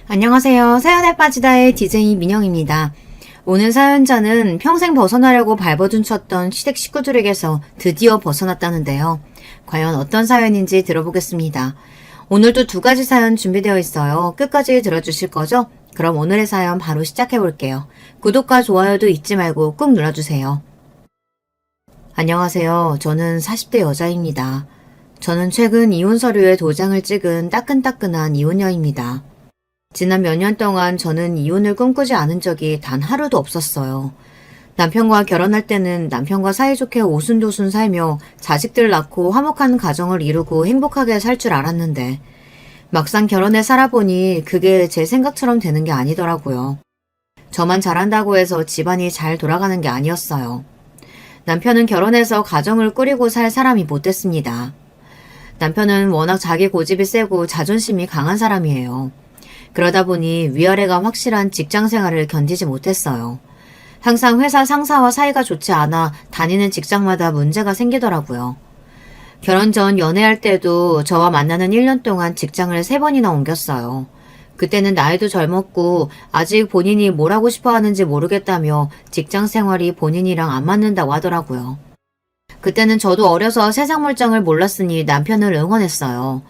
안녕하세요. 사연에 빠지다의 DJ 민영입니다. 오늘 사연자는 평생 벗어나려고 발버둥 쳤던 시댁 식구들에게서 드디어 벗어났다는데요. 과연 어떤 사연인지 들어보겠습니다. 오늘도 두 가지 사연 준비되어 있어요. 끝까지 들어주실 거죠? 그럼 오늘의 사연 바로 시작해 볼게요. 구독과 좋아요도 잊지 말고 꾹 눌러주세요. 안녕하세요. 저는 40대 여자입니다. 저는 최근 이혼 서류에 도장을 찍은 따끈따끈한 이혼녀입니다. 지난 몇 년 동안 저는 이혼을 꿈꾸지 않은 적이 단 하루도 없었어요. 남편과 결혼할 때는 남편과 사이좋게 오순도순 살며 자식들 낳고 화목한 가정을 이루고 행복하게 살 줄 알았는데 막상 결혼해 살아보니 그게 제 생각처럼 되는 게 아니더라고요. 저만 잘한다고 해서 집안이 잘 돌아가는 게 아니었어요. 남편은 결혼해서 가정을 꾸리고 살 사람이 못 됐습니다. 남편은 워낙 자기 고집이 세고 자존심이 강한 사람이에요. 그러다 보니 위아래가 확실한 직장 생활을 견디지 못했어요. 항상 회사 상사와 사이가 좋지 않아 다니는 직장마다 문제가 생기더라고요. 결혼 전 연애할 때도 저와 만나는 1년 동안 직장을 3번이나 옮겼어요. 그때는 나이도 젊었고 아직 본인이 뭘 하고 싶어 하는지 모르겠다며 직장 생활이 본인이랑 안 맞는다고 하더라고요. 그때는 저도 어려서 세상 물정을 몰랐으니 남편을 응원했어요.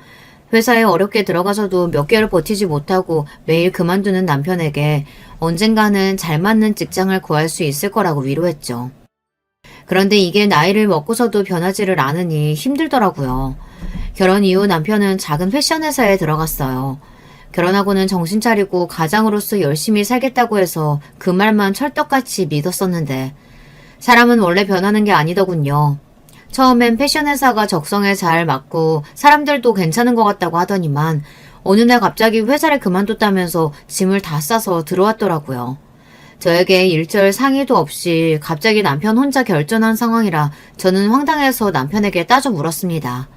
회사에 어렵게 들어가서도 몇 개월 버티지 못하고 매일 그만두는 남편에게 언젠가는 잘 맞는 직장을 구할 수 있을 거라고 위로했죠. 그런데 이게 나이를 먹고서도 변하지를 않으니 힘들더라고요. 결혼 이후 남편은 작은 패션 회사에 들어갔어요. 결혼하고는 정신 차리고 가장으로서 열심히 살겠다고 해서 그 말만 철떡같이 믿었었는데 사람은 원래 변하는 게 아니더군요. 처음엔 패션 회사가 적성에 잘 맞고 사람들도 괜찮은 것 같다고 하더니만 어느 날 갑자기 회사를 그만뒀다면서 짐을 다 싸서 들어왔더라고요. 저에게 일절 상의도 없이 갑자기 남편 혼자 결정한 상황이라 저는 황당해서 남편에게 따져 물었습니다.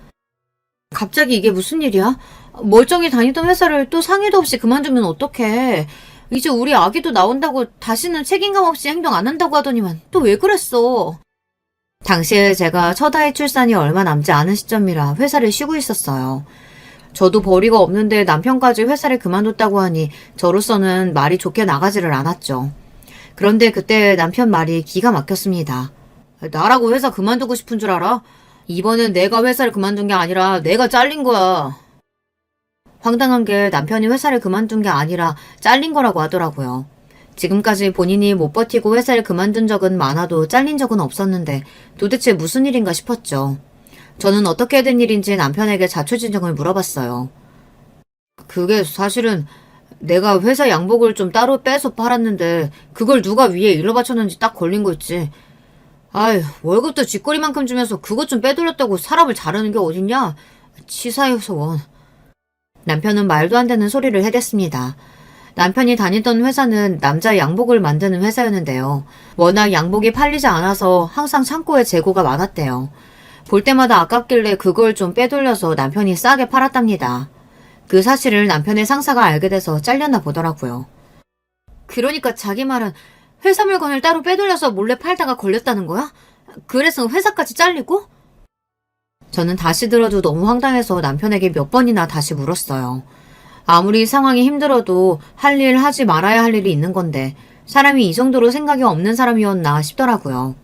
갑자기 이게 무슨 일이야? 멀쩡히 다니던 회사를 또 상의도 없이 그만두면 어떡해. 이제 우리 아기도 나온다고 다시는 책임감 없이 행동 안 한다고 하더니만 또 왜 그랬어? 당시에 제가 첫 아이 출산이 얼마 남지 않은 시점이라 회사를 쉬고 있었어요. 저도 벌이가 없는데 남편까지 회사를 그만뒀다고 하니 저로서는 말이 좋게 나가지를 않았죠. 그런데 그때 남편 말이 기가 막혔습니다. 나라고 회사 그만두고 싶은 줄 알아? 이번엔 내가 회사를 그만둔 게 아니라 내가 잘린 거야. 황당한 게 남편이 회사를 그만둔 게 아니라 잘린 거라고 하더라고요. 지금까지 본인이 못 버티고 회사를 그만둔 적은 많아도 잘린 적은 없었는데 도대체 무슨 일인가 싶었죠. 저는 어떻게 된 일인지 남편에게 자초지종을 물어봤어요. 그게 사실은 내가 회사 양복을 좀 따로 빼서 팔았는데 그걸 누가 위에 일로 바쳤는지 딱 걸린 거 있지. 아휴, 월급도 쥐꼬리만큼 주면서 그것 좀 빼돌렸다고 사람을 자르는 게 어딨냐? 치사해서 원. 남편은 말도 안 되는 소리를 해댔습니다. 남편이 다니던 회사는 남자 양복을 만드는 회사였는데요. 워낙 양복이 팔리지 않아서 항상 창고에 재고가 많았대요. 볼 때마다 아깝길래 그걸 좀 빼돌려서 남편이 싸게 팔았답니다. 그 사실을 남편의 상사가 알게 돼서 잘렸나 보더라고요. 그러니까 자기 말은 회사 물건을 따로 빼돌려서 몰래 팔다가 걸렸다는 거야? 그래서 회사까지 잘리고? 저는 다시 들어도 너무 황당해서 남편에게 몇 번이나 다시 물었어요. 아무리 상황이 힘들어도 할 일 하지 말아야 할 일이 있는 건데 사람이 이 정도로 생각이 없는 사람이었나 싶더라고요.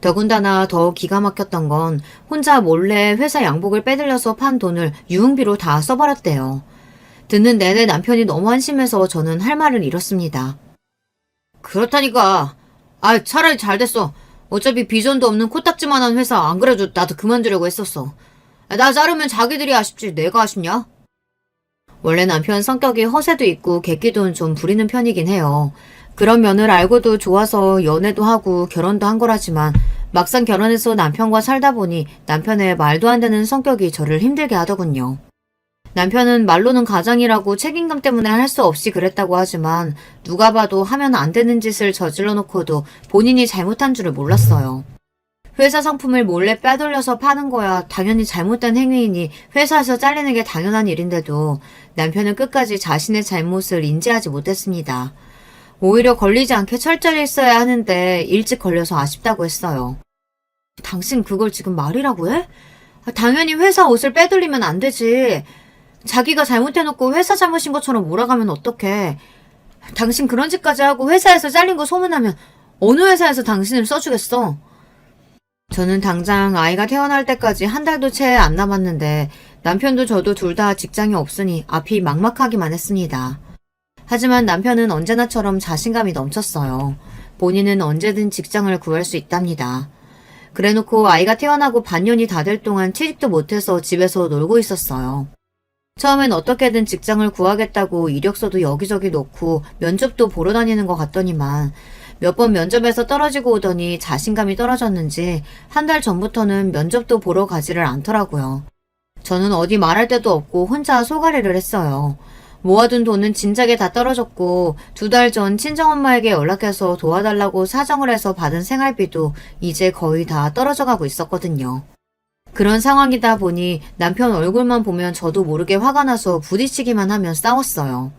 더군다나 더 기가 막혔던 건 혼자 몰래 회사 양복을 빼들려서 판 돈을 유흥비로 다 써버렸대요. 듣는 내내 남편이 너무 한심해서 저는 할 말을 잃었습니다. 그렇다니까. 차라리 잘 됐어. 어차피 비전도 없는 코딱지만한 회사 안 그래도 나도 그만두려고 했었어. 나 자르면 자기들이 아쉽지 내가 아쉽냐? 원래 남편 성격이 허세도 있고 객기도 좀 부리는 편이긴 해요. 그런 면을 알고도 좋아서 연애도 하고 결혼도 한 거라지만 막상 결혼해서 남편과 살다 보니 남편의 말도 안 되는 성격이 저를 힘들게 하더군요. 남편은 말로는 가장이라고 책임감 때문에 할 수 없이 그랬다고 하지만 누가 봐도 하면 안 되는 짓을 저질러 놓고도 본인이 잘못한 줄을 몰랐어요. 회사 상품을 몰래 빼돌려서 파는 거야 당연히 잘못된 행위이니 회사에서 잘리는 게 당연한 일인데도 남편은 끝까지 자신의 잘못을 인지하지 못했습니다. 오히려 걸리지 않게 철저히 있어야 하는데 일찍 걸려서 아쉽다고 했어요. 당신 그걸 지금 말이라고 해? 당연히 회사 옷을 빼돌리면 안 되지. 자기가 잘못해놓고 회사 잘못인 것처럼 몰아가면 어떡해. 당신 그런 짓까지 하고 회사에서 잘린 거 소문나면 어느 회사에서 당신을 써주겠어. 저는 당장 아이가 태어날 때까지 한 달도 채 안 남았는데 남편도 저도 둘 다 직장이 없으니 앞이 막막하기만 했습니다. 하지만 남편은 언제나처럼 자신감이 넘쳤어요. 본인은 언제든 직장을 구할 수 있답니다. 그래놓고 아이가 태어나고 반년이 다 될 동안 취직도 못해서 집에서 놀고 있었어요. 처음엔 어떻게든 직장을 구하겠다고 이력서도 여기저기 놓고 면접도 보러 다니는 것 같더니만 몇 번 면접에서 떨어지고 오더니 자신감이 떨어졌는지 한 달 전부터는 면접도 보러 가지를 않더라고요. 저는 어디 말할 데도 없고 혼자 소가리를 했어요. 모아둔 돈은 진작에 다 떨어졌고 2달 전 친정엄마에게 연락해서 도와달라고 사정을 해서 받은 생활비도 이제 거의 다 떨어져 가고 있었거든요. 그런 상황이다 보니 남편 얼굴만 보면 저도 모르게 화가 나서 부딪히기만 하면 싸웠어요.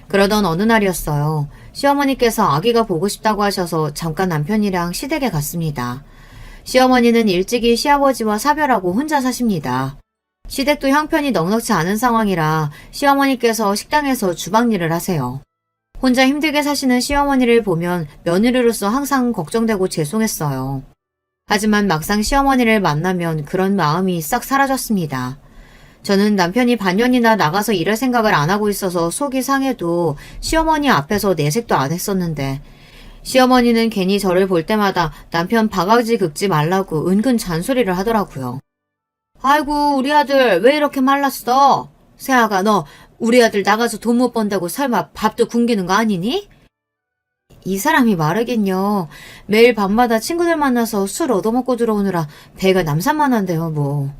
그러던 어느 날이었어요. 시어머니께서 아기가 보고 싶다고 하셔서 잠깐 남편이랑 시댁에 갔습니다. 시어머니는 일찍이 시아버지와 사별하고 혼자 사십니다. 시댁도 형편이 넉넉지 않은 상황이라 시어머니께서 식당에서 주방 일을 하세요. 혼자 힘들게 사시는 시어머니를 보면 며느리로서 항상 걱정되고 죄송했어요. 하지만 막상 시어머니를 만나면 그런 마음이 싹 사라졌습니다. 저는 남편이 반년이나 나가서 일할 생각을 안 하고 있어서 속이 상해도 시어머니 앞에서 내색도 안 했었는데 시어머니는 괜히 저를 볼 때마다 남편 바가지 긁지 말라고 은근 잔소리를 하더라고요. 아이고 우리 아들 왜 이렇게 말랐어? 세아가 너 우리 아들 나가서 돈 못 번다고 설마 밥도 굶기는 거 아니니? 이 사람이 말하긴요. 매일 밤마다 친구들 만나서 술 얻어먹고 들어오느라 배가 남산만한데요 뭐.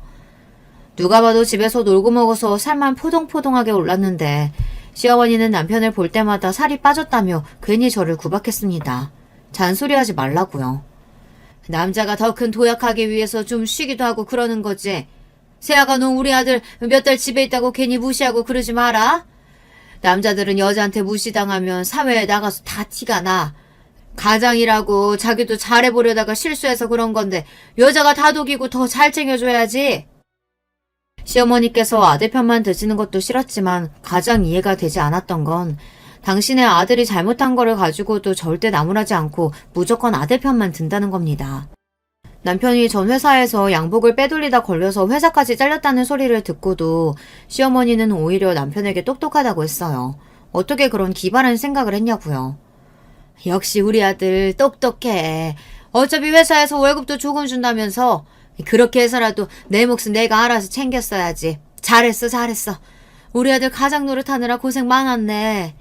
누가 봐도 집에서 놀고 먹어서 살만 포동포동하게 올랐는데 시어머니는 남편을 볼 때마다 살이 빠졌다며 괜히 저를 구박했습니다. 잔소리하지 말라고요. 남자가 더 큰 도약하기 위해서 좀 쉬기도 하고 그러는 거지. 세아가 너 우리 아들 몇 달 집에 있다고 괜히 무시하고 그러지 마라. 남자들은 여자한테 무시당하면 사회에 나가서 다 티가 나. 가장이라고 자기도 잘해보려다가 실수해서 그런 건데 여자가 다독이고 더 잘 챙겨줘야지. 시어머니께서 아들 편만 드시는 것도 싫었지만 가장 이해가 되지 않았던 건 당신의 아들이 잘못한 거를 가지고도 절대 나무라지 않고 무조건 아들 편만 든다는 겁니다. 남편이 전 회사에서 양복을 빼돌리다 걸려서 회사까지 잘렸다는 소리를 듣고도 시어머니는 오히려 남편에게 똑똑하다고 했어요. 어떻게 그런 기발한 생각을 했냐고요. 역시 우리 아들 똑똑해. 어차피 회사에서 월급도 조금 준다면서 그렇게 해서라도 내 몫은 내가 알아서 챙겼어야지. 잘했어. 우리 아들 가장 노릇하느라 고생 많았네.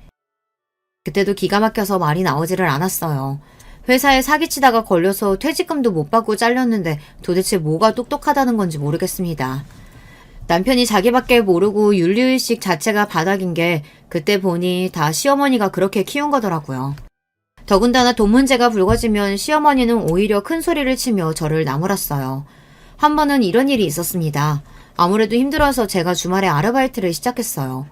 그때도 기가 막혀서 말이 나오지를 않았어요. 회사에 사기치다가 걸려서 퇴직금도 못 받고 잘렸는데 도대체 뭐가 똑똑하다는 건지 모르겠습니다. 남편이 자기밖에 모르고 윤리의식 자체가 바닥인 게 그때 보니 다 시어머니가 그렇게 키운 거더라고요. 더군다나 돈 문제가 불거지면 시어머니는 오히려 큰 소리를 치며 저를 나무랐어요. 한 번은 이런 일이 있었습니다. 아무래도 힘들어서 제가 주말에 아르바이트를 시작했어요.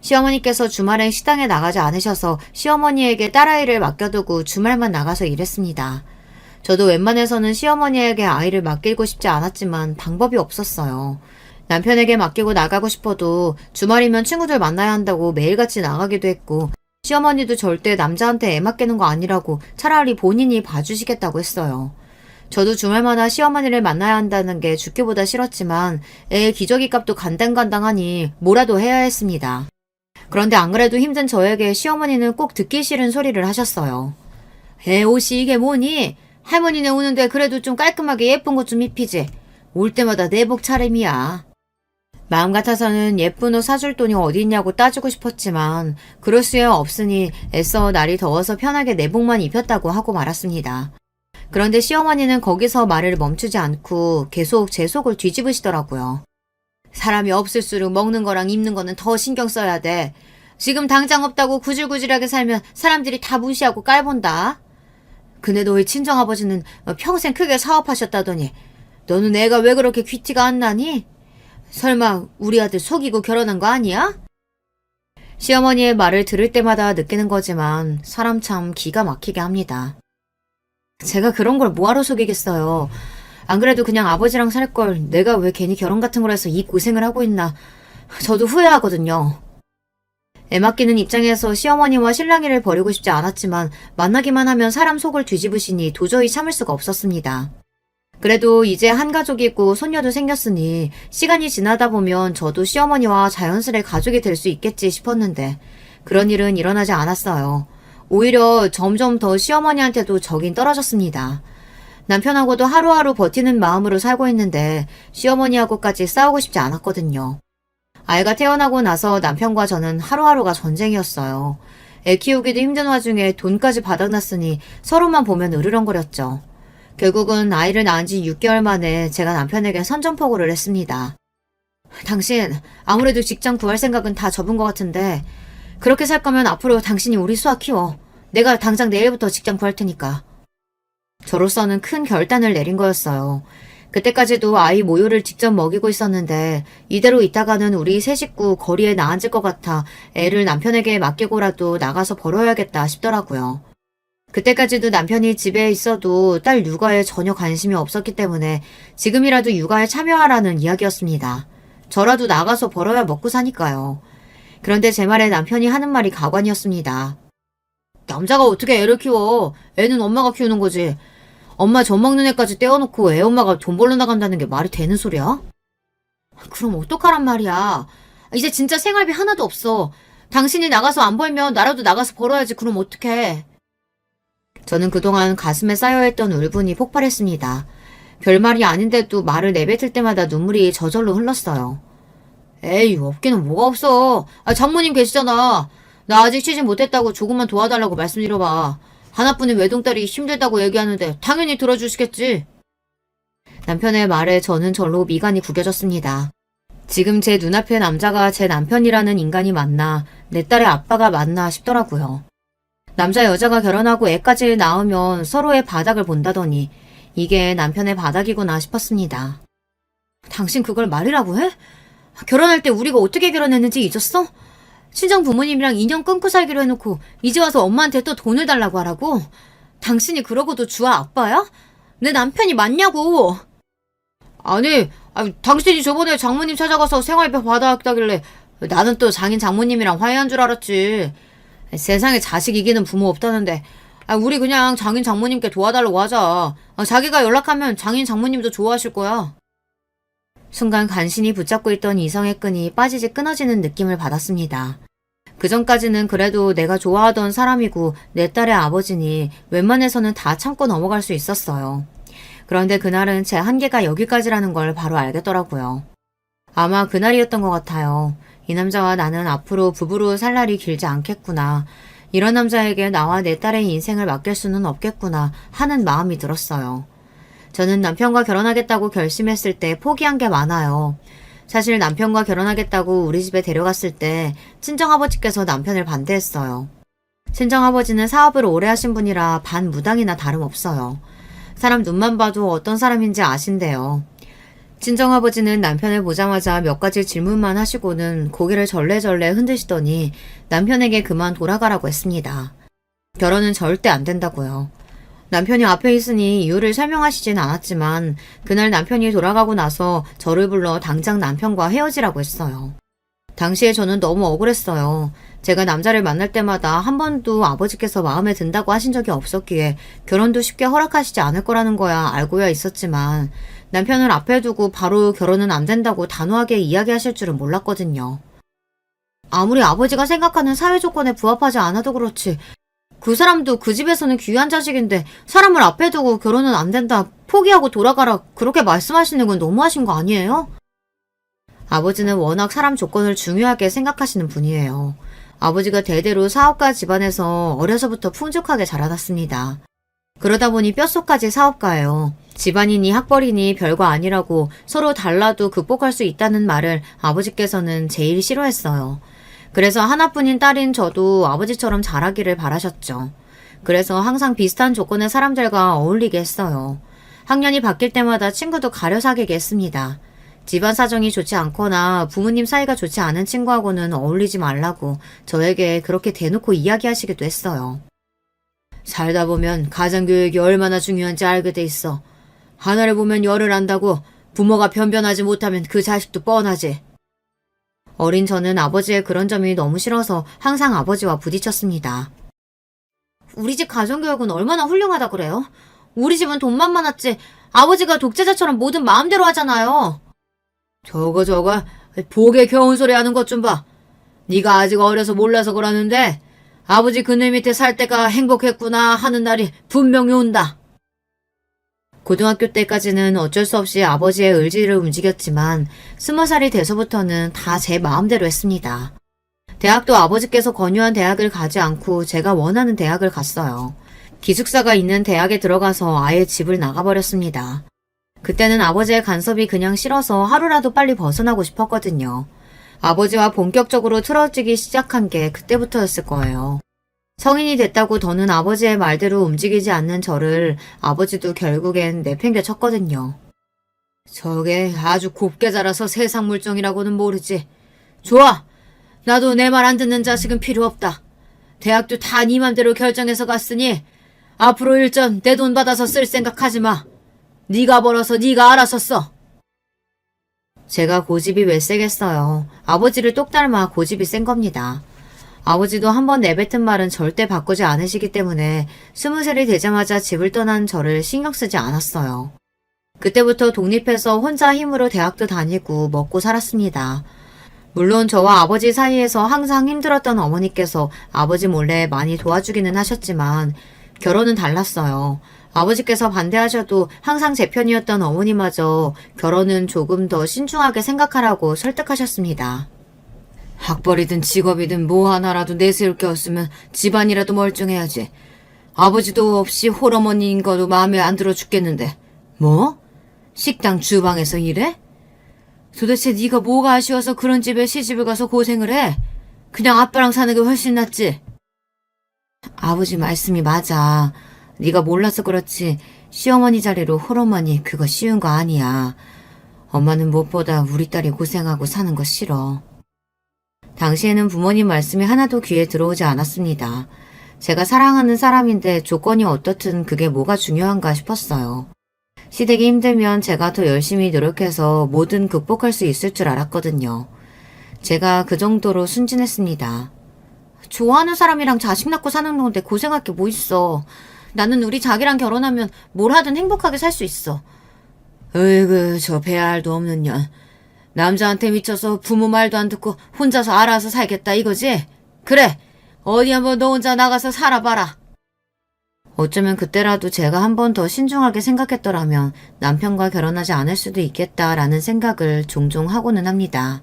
시어머니께서 주말엔 식당에 나가지 않으셔서 시어머니에게 딸아이를 맡겨두고 주말만 나가서 일했습니다. 저도 웬만해서는 시어머니에게 아이를 맡기고 싶지 않았지만 방법이 없었어요. 남편에게 맡기고 나가고 싶어도 주말이면 친구들 만나야 한다고 매일같이 나가기도 했고 시어머니도 절대 남자한테 애 맡기는 거 아니라고 차라리 본인이 봐주시겠다고 했어요. 저도 주말마다 시어머니를 만나야 한다는 게 죽기보다 싫었지만 애 기저귀 값도 간당간당하니 뭐라도 해야 했습니다. 그런데 안 그래도 힘든 저에게 시어머니는 꼭 듣기 싫은 소리를 하셨어요. 애 옷이 이게 뭐니? 할머니네 오는데 그래도 좀 깔끔하게 예쁜 것 좀 입히지. 올 때마다 내복 차림이야. 마음 같아서는 예쁜 옷 사줄 돈이 어디 있냐고 따지고 싶었지만 그럴 수야 없으니 애써 날이 더워서 편하게 내복만 입혔다고 하고 말았습니다. 그런데 시어머니는 거기서 말을 멈추지 않고 계속 제 속을 뒤집으시더라고요. 사람이 없을수록 먹는 거랑 입는 거는 더 신경 써야 돼. 지금 당장 없다고 구질구질하게 살면 사람들이 다 무시하고 깔본다. 근데 너희 친정아버지는 평생 크게 사업하셨다더니 너는 애가 왜 그렇게 귀티가 안 나니? 설마 우리 아들 속이고 결혼한 거 아니야? 시어머니의 말을 들을 때마다 느끼는 거지만 사람 참 기가 막히게 합니다. 제가 그런 걸 뭐하러 속이겠어요. 안 그래도 그냥 아버지랑 살 걸 내가 왜 괜히 결혼 같은 걸 해서 이 고생을 하고 있나. 저도 후회하거든요. 애 맡기는 입장에서 시어머니와 실랑이를 벌이고 싶지 않았지만 만나기만 하면 사람 속을 뒤집으시니 도저히 참을 수가 없었습니다. 그래도 이제 한 가족이고 손녀도 생겼으니 시간이 지나다 보면 저도 시어머니와 자연스레 가족이 될 수 있겠지 싶었는데 그런 일은 일어나지 않았어요. 오히려 점점 더 시어머니한테도 정이 떨어졌습니다. 남편하고도 하루하루 버티는 마음으로 살고 있는데 시어머니하고까지 싸우고 싶지 않았거든요. 아이가 태어나고 나서 남편과 저는 하루하루가 전쟁이었어요. 애 키우기도 힘든 와중에 돈까지 바닥났으니 서로만 보면 으르렁거렸죠. 결국은 아이를 낳은 지 6개월 만에 제가 남편에게 선전포고를 했습니다. 당신 아무래도 직장 구할 생각은 다 접은 것 같은데 그렇게 살 거면 앞으로 당신이 우리 수아 키워. 내가 당장 내일부터 직장 구할 테니까. 저로서는 큰 결단을 내린 거였어요. 그때까지도 아이 모유를 직접 먹이고 있었는데 이대로 있다가는 우리 세 식구 거리에 나앉을 것 같아 애를 남편에게 맡기고라도 나가서 벌어야겠다 싶더라고요. 그때까지도 남편이 집에 있어도 딸 육아에 전혀 관심이 없었기 때문에 지금이라도 육아에 참여하라는 이야기였습니다. 저라도 나가서 벌어야 먹고 사니까요. 그런데 제 말에 남편이 하는 말이 가관이었습니다. 남자가 어떻게 애를 키워? 애는 엄마가 키우는 거지. 엄마 젖 먹는 애까지 떼어놓고 애 엄마가 돈 벌러 나간다는 게 말이 되는 소리야? 그럼 어떡하란 말이야. 이제 진짜 생활비 하나도 없어. 당신이 나가서 안 벌면 나라도 나가서 벌어야지. 그럼 어떡해. 저는 그동안 가슴에 쌓여있던 울분이 폭발했습니다. 별말이 아닌데도 말을 내뱉을 때마다 눈물이 저절로 흘렀어요. 에이, 없기는 뭐가 없어. 장모님 계시잖아. 나 아직 취직 못했다고 조금만 도와달라고 말씀드려봐. 하나뿐인 외동딸이 힘들다고 얘기하는데 당연히 들어주시겠지. 남편의 말에 저는 절로 미간이 구겨졌습니다. 지금 제 눈앞의 남자가 제 남편이라는 인간이 맞나, 내 딸의 아빠가 맞나 싶더라고요. 남자 여자가 결혼하고 애까지 낳으면 서로의 바닥을 본다더니 이게 남편의 바닥이구나 싶었습니다. 당신 그걸 말이라고 해? 결혼할 때 우리가 어떻게 결혼했는지 잊었어? 친정 부모님이랑 인연 끊고 살기로 해놓고 이제 와서 엄마한테 또 돈을 달라고 하라고? 당신이 그러고도 주아 아빠야? 내 남편이 맞냐고! 아니, 당신이 저번에 장모님 찾아가서 생활비 받아왔다길래 나는 또 장인 장모님이랑 화해한 줄 알았지. 세상에 자식 이기는 부모 없다는데 우리 그냥 장인 장모님께 도와달라고 하자. 자기가 연락하면 장인 장모님도 좋아하실 거야. 순간 간신히 붙잡고 있던 이성의 끈이 빠지지 끊어지는 느낌을 받았습니다. 그전까지는 그래도 내가 좋아하던 사람이고 내 딸의 아버지니 웬만해서는 다 참고 넘어갈 수 있었어요. 그런데 그날은 제 한계가 여기까지라는 걸 바로 알겠더라고요. 아마 그날이었던 것 같아요. 이 남자와 나는 앞으로 부부로 살 날이 길지 않겠구나. 이런 남자에게 나와 내 딸의 인생을 맡길 수는 없겠구나 하는 마음이 들었어요. 저는 남편과 결혼하겠다고 결심했을 때 포기한 게 많아요. 사실 남편과 결혼하겠다고 우리 집에 데려갔을 때 친정아버지께서 남편을 반대했어요. 친정아버지는 사업을 오래 하신 분이라 반무당이나 다름없어요. 사람 눈만 봐도 어떤 사람인지 아신대요. 친정아버지는 남편을 보자마자 몇 가지 질문만 하시고는 고개를 절레절레 흔드시더니 남편에게 그만 돌아가라고 했습니다. 결혼은 절대 안 된다고요. 남편이 앞에 있으니 이유를 설명하시진 않았지만 그날 남편이 돌아가고 나서 저를 불러 당장 남편과 헤어지라고 했어요. 당시에 저는 너무 억울했어요. 제가 남자를 만날 때마다 한 번도 아버지께서 마음에 든다고 하신 적이 없었기에 결혼도 쉽게 허락하시지 않을 거라는 거야 알고야 있었지만 남편을 앞에 두고 바로 결혼은 안 된다고 단호하게 이야기하실 줄은 몰랐거든요. 아무리 아버지가 생각하는 사회 조건에 부합하지 않아도 그렇지 그 사람도 그 집에서는 귀한 자식인데 사람을 앞에 두고 결혼은 안 된다, 포기하고 돌아가라 그렇게 말씀하시는 건 너무하신 거 아니에요? 아버지는 워낙 사람 조건을 중요하게 생각하시는 분이에요. 아버지가 대대로 사업가 집안에서 어려서부터 풍족하게 자라났습니다. 그러다 보니 뼛속까지 사업가예요. 집안이니 학벌이니 별거 아니라고 서로 달라도 극복할 수 있다는 말을 아버지께서는 제일 싫어했어요. 그래서 하나뿐인 딸인 저도 아버지처럼 자라기를 바라셨죠. 그래서 항상 비슷한 조건의 사람들과 어울리게 했어요. 학년이 바뀔 때마다 친구도 가려 사귀게 했습니다. 집안 사정이 좋지 않거나 부모님 사이가 좋지 않은 친구하고는 어울리지 말라고 저에게 그렇게 대놓고 이야기하시기도 했어요. 살다 보면 가정교육이 얼마나 중요한지 알게 돼 있어. 하나를 보면 열을 안다고 부모가 변변하지 못하면 그 자식도 뻔하지. 어린 저는 아버지의 그런 점이 너무 싫어서 항상 아버지와 부딪혔습니다. 우리 집 가정교육은 얼마나 훌륭하다 그래요? 우리 집은 돈만 많았지 아버지가 독재자처럼 뭐든 마음대로 하잖아요. 저거 복에 겨운 소리 하는 것 좀 봐. 네가 아직 어려서 몰라서 그러는데 아버지 그늘 밑에 살 때가 행복했구나 하는 날이 분명히 온다. 고등학교 때까지는 어쩔 수 없이 아버지의 의지를 움직였지만 20살이 돼서부터는 다 제 마음대로 했습니다. 대학도 아버지께서 권유한 대학을 가지 않고 제가 원하는 대학을 갔어요. 기숙사가 있는 대학에 들어가서 아예 집을 나가버렸습니다. 그때는 아버지의 간섭이 그냥 싫어서 하루라도 빨리 벗어나고 싶었거든요. 아버지와 본격적으로 틀어지기 시작한 게 그때부터였을 거예요. 성인이 됐다고 더는 아버지의 말대로 움직이지 않는 저를 아버지도 결국엔 내팽개쳤거든요. 저게 아주 곱게 자라서 세상 물정이라고는 모르지. 좋아. 나도 내 말 안 듣는 자식은 필요 없다. 대학도 다 네 맘대로 결정해서 갔으니 앞으로 일전 내 돈 받아서 쓸 생각하지 마. 네가 벌어서 네가 알아서 써. 제가 고집이 왜 세겠어요. 아버지를 똑 닮아 고집이 센 겁니다. 아버지도 한번 내뱉은 말은 절대 바꾸지 않으시기 때문에 20살이 되자마자 집을 떠난 저를 신경 쓰지 않았어요. 그때부터 독립해서 혼자 힘으로 대학도 다니고 먹고 살았습니다. 물론 저와 아버지 사이에서 항상 힘들었던 어머니께서 아버지 몰래 많이 도와주기는 하셨지만 결혼은 달랐어요. 아버지께서 반대하셔도 항상 제 편이었던 어머니마저 결혼은 조금 더 신중하게 생각하라고 설득하셨습니다. 학벌이든 직업이든 뭐 하나라도 내세울 게 없으면 집안이라도 멀쩡해야지. 아버지도 없이 홀어머니인 거도 마음에 안 들어 죽겠는데. 뭐? 식당 주방에서 일해? 도대체 네가 뭐가 아쉬워서 그런 집에 시집을 가서 고생을 해? 그냥 아빠랑 사는 게 훨씬 낫지. 아버지 말씀이 맞아. 네가 몰라서 그렇지 시어머니 자리로 홀어머니 그거 쉬운 거 아니야. 엄마는 무엇보다 우리 딸이 고생하고 사는 거 싫어. 당시에는 부모님 말씀이 하나도 귀에 들어오지 않았습니다. 제가 사랑하는 사람인데 조건이 어떻든 그게 뭐가 중요한가 싶었어요. 시댁이 힘들면 제가 더 열심히 노력해서 뭐든 극복할 수 있을 줄 알았거든요. 제가 그 정도로 순진했습니다. 좋아하는 사람이랑 자식 낳고 사는 건데 고생할 게 뭐 있어. 나는 우리 자기랑 결혼하면 뭘 하든 행복하게 살 수 있어. 으이그 저 배알도 없는 년. 남자한테 미쳐서 부모 말도 안 듣고 혼자서 알아서 살겠다 이거지? 그래. 어디 한번 너 혼자 나가서 살아봐라. 어쩌면 그때라도 제가 한 번 더 신중하게 생각했더라면 남편과 결혼하지 않을 수도 있겠다라는 생각을 종종 하고는 합니다.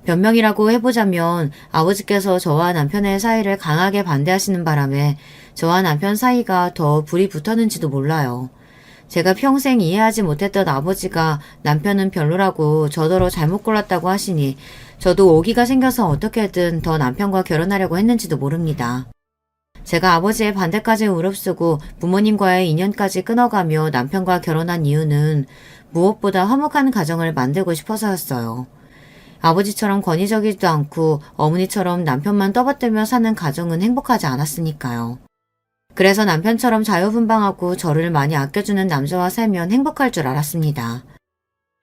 변명이라고 해보자면 아버지께서 저와 남편의 사이를 강하게 반대하시는 바람에 저와 남편 사이가 더 불이 붙었는지도 몰라요. 제가 평생 이해하지 못했던 아버지가 남편은 별로라고 저더러 잘못 골랐다고 하시니 저도 오기가 생겨서 어떻게든 더 남편과 결혼하려고 했는지도 모릅니다. 제가 아버지의 반대까지 무릅쓰고 부모님과의 인연까지 끊어가며 남편과 결혼한 이유는 무엇보다 화목한 가정을 만들고 싶어서였어요. 아버지처럼 권위적이지도 않고 어머니처럼 남편만 떠받들며 사는 가정은 행복하지 않았으니까요. 그래서 남편처럼 자유분방하고 저를 많이 아껴주는 남자와 살면 행복할 줄 알았습니다.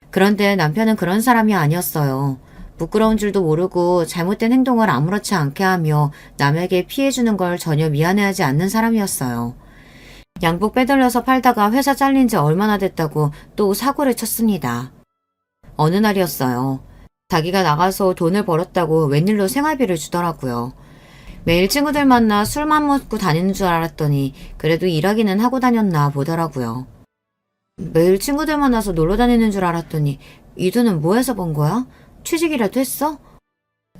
그런데 남편은 그런 사람이 아니었어요. 부끄러운 줄도 모르고 잘못된 행동을 아무렇지 않게 하며 남에게 피해주는 걸 전혀 미안해하지 않는 사람이었어요. 양복 빼돌려서 팔다가 회사 잘린 지 얼마나 됐다고 또 사고를 쳤습니다. 어느 날이었어요. 자기가 나가서 돈을 벌었다고 웬일로 생활비를 주더라고요. 매일 친구들 만나 술만 먹고 다니는 줄 알았더니 그래도 일하기는 하고 다녔나 보더라고요. 매일 친구들 만나서 놀러 다니는 줄 알았더니 이 돈은 뭐 해서 번 거야? 취직이라도 했어?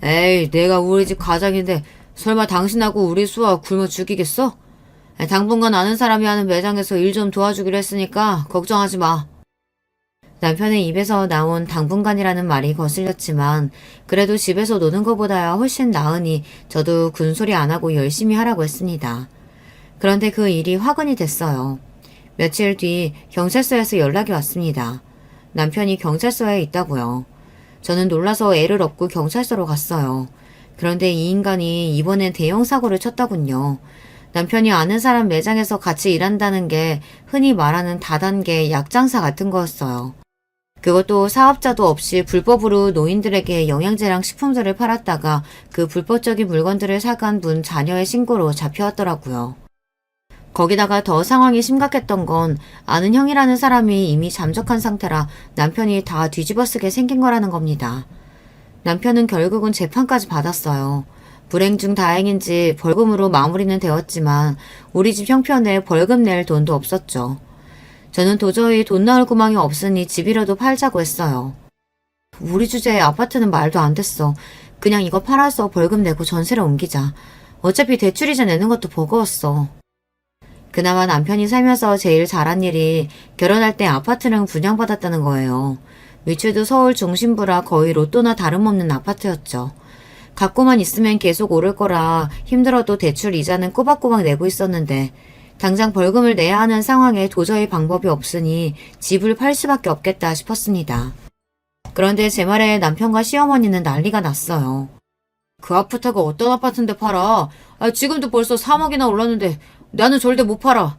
에이, 내가 우리 집 가장인데 설마 당신하고 우리 수아 굶어 죽이겠어? 당분간 아는 사람이 하는 매장에서 일 좀 도와주기로 했으니까 걱정하지 마. 남편의 입에서 나온 당분간이라는 말이 거슬렸지만 그래도 집에서 노는 것보다야 훨씬 나으니 저도 군소리 안 하고 열심히 하라고 했습니다. 그런데 그 일이 화근이 됐어요. 며칠 뒤 경찰서에서 연락이 왔습니다. 남편이 경찰서에 있다고요. 저는 놀라서 애를 업고 경찰서로 갔어요. 그런데 이 인간이 이번엔 대형 사고를 쳤더군요. 남편이 아는 사람 매장에서 같이 일한다는 게 흔히 말하는 다단계 약장사 같은 거였어요. 그것도 사업자도 없이 불법으로 노인들에게 영양제랑 식품들을 팔았다가 그 불법적인 물건들을 사간 분 자녀의 신고로 잡혀왔더라고요. 거기다가 더 상황이 심각했던 건 아는 형이라는 사람이 이미 잠적한 상태라 남편이 다 뒤집어쓰게 생긴 거라는 겁니다. 남편은 결국은 재판까지 받았어요. 불행 중 다행인지 벌금으로 마무리는 되었지만 우리 집 형편에 벌금 낼 돈도 없었죠. 저는 도저히 돈 나올 구멍이 없으니 집이라도 팔자고 했어요. 우리 주제에 아파트는 말도 안 됐어. 그냥 이거 팔아서 벌금 내고 전세를 옮기자. 어차피 대출이자 내는 것도 버거웠어. 그나마 남편이 살면서 제일 잘한 일이 결혼할 때 아파트를 분양받았다는 거예요. 위치도 서울 중심부라 거의 로또나 다름없는 아파트였죠. 갖고만 있으면 계속 오를 거라 힘들어도 대출 이자는 꼬박꼬박 내고 있었는데 당장 벌금을 내야 하는 상황에 도저히 방법이 없으니 집을 팔 수밖에 없겠다 싶었습니다. 그런데 제 말에 남편과 시어머니는 난리가 났어요. 그 아파트가 어떤 아파트인데 팔아? 지금도 벌써 3억이나 올랐는데 나는 절대 못 팔아.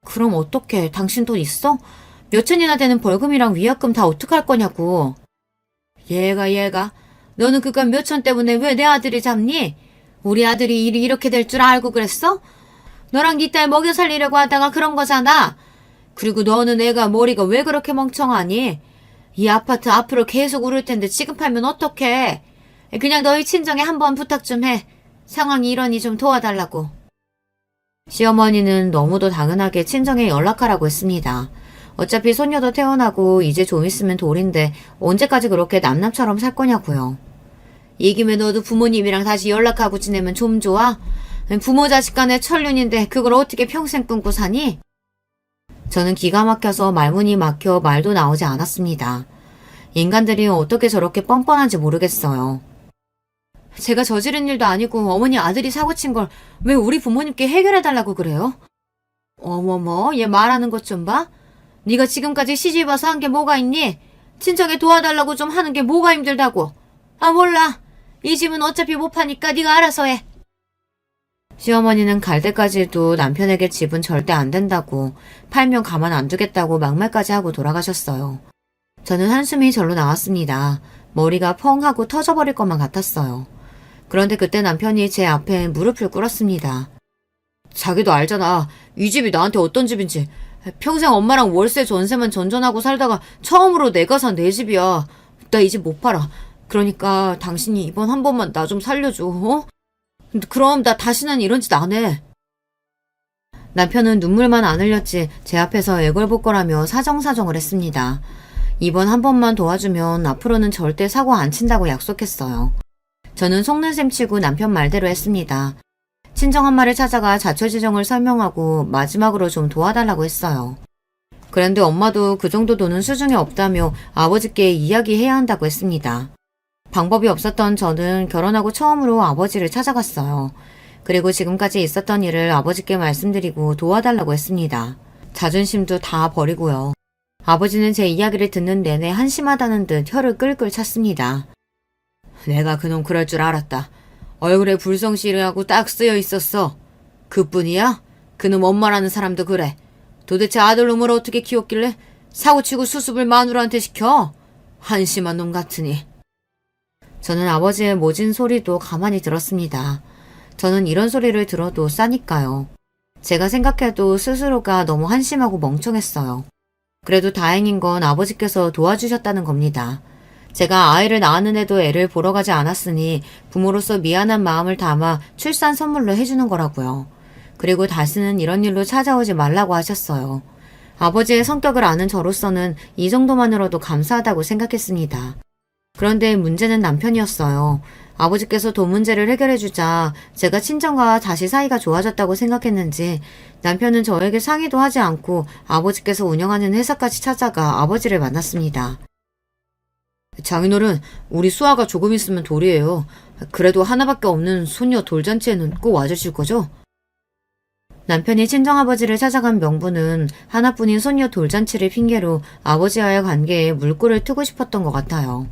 그럼 어떡해? 당신 돈 있어? 몇천이나 되는 벌금이랑 위약금 다 어떡할 거냐고. 얘가 너는 그깟 몇천 때문에 왜 내 아들이 잡니? 우리 아들이 일이 이렇게 될 줄 알고 그랬어? 너랑 네 딸 먹여 살리려고 하다가 그런 거잖아. 그리고 너는 애가 머리가 왜 그렇게 멍청하니? 이 아파트 앞으로 계속 오를 텐데 지금 팔면 어떡해? 그냥 너희 친정에 한번 부탁 좀 해. 상황이 이러니 좀 도와달라고. 시어머니는 너무도 당연하게 친정에 연락하라고 했습니다. 어차피 손녀도 태어나고 이제 좀 있으면 돌인데 언제까지 그렇게 남남처럼 살 거냐고요. 이 김에 너도 부모님이랑 다시 연락하고 지내면 좀 좋아? 부모 자식 간의 천륜인데 그걸 어떻게 평생 끊고 사니? 저는 기가 막혀서 말문이 막혀 말도 나오지 않았습니다. 인간들이 어떻게 저렇게 뻔뻔한지 모르겠어요. 제가 저지른 일도 아니고 어머니 아들이 사고친 걸 왜 우리 부모님께 해결해달라고 그래요? 어머머, 얘 말하는 것 좀 봐. 네가 지금까지 시집 와서 한 게 뭐가 있니? 친정에 도와달라고 좀 하는 게 뭐가 힘들다고. 몰라. 이 집은 어차피 못 파니까 네가 알아서 해. 시어머니는 갈 때까지도 남편에게 집은 절대 안 된다고, 팔면 가만 안 두겠다고 막말까지 하고 돌아가셨어요. 저는 한숨이 절로 나왔습니다. 머리가 펑 하고 터져버릴 것만 같았어요. 그런데 그때 남편이 제 앞에 무릎을 꿇었습니다. 자기도 알잖아. 이 집이 나한테 어떤 집인지. 평생 엄마랑 월세 전세만 전전하고 살다가 처음으로 내가 산 내 집이야. 나 이 집 못 팔아. 그러니까 당신이 이번 한 번만 나 좀 살려줘. 어? 그럼 나 다시는 이런 짓 안 해. 남편은 눈물만 안 흘렸지 제 앞에서 애걸복걸하며 사정사정을 했습니다. 이번 한 번만 도와주면 앞으로는 절대 사고 안 친다고 약속했어요. 저는 속는 셈 치고 남편 말대로 했습니다. 친정 엄마를 찾아가 자초지종을 설명하고 마지막으로 좀 도와달라고 했어요. 그런데 엄마도 그 정도 돈은 수중에 없다며 아버지께 이야기해야 한다고 했습니다. 방법이 없었던 저는 결혼하고 처음으로 아버지를 찾아갔어요. 그리고 지금까지 있었던 일을 아버지께 말씀드리고 도와달라고 했습니다. 자존심도 다 버리고요. 아버지는 제 이야기를 듣는 내내 한심하다는 듯 혀를 끌끌 찼습니다. 내가 그놈 그럴 줄 알았다. 얼굴에 불성실하고 딱 쓰여 있었어. 그뿐이야? 그놈 엄마라는 사람도 그래. 도대체 아들놈을 어떻게 키웠길래 사고치고 수습을 마누라한테 시켜? 한심한 놈 같으니. 저는 아버지의 모진 소리도 가만히 들었습니다. 저는 이런 소리를 들어도 싸니까요. 제가 생각해도 스스로가 너무 한심하고 멍청했어요. 그래도 다행인 건 아버지께서 도와주셨다는 겁니다. 제가 아이를 낳았는데도 애를 보러 가지 않았으니 부모로서 미안한 마음을 담아 출산 선물로 해주는 거라고요. 그리고 다시는 이런 일로 찾아오지 말라고 하셨어요. 아버지의 성격을 아는 저로서는 이 정도만으로도 감사하다고 생각했습니다. 그런데 문제는 남편이었어요. 아버지께서 돈 문제를 해결해주자 제가 친정과 다시 사이가 좋아졌다고 생각했는지 남편은 저에게 상의도 하지 않고 아버지께서 운영하는 회사까지 찾아가 아버지를 만났습니다. 장인어른, 우리 수아가 조금 있으면 돌이에요. 그래도 하나밖에 없는 손녀 돌잔치에는 꼭 와주실 거죠? 남편이 친정아버지를 찾아간 명분은 하나뿐인 손녀 돌잔치를 핑계로 아버지와의 관계에 물꼬를 트고 싶었던 것 같아요.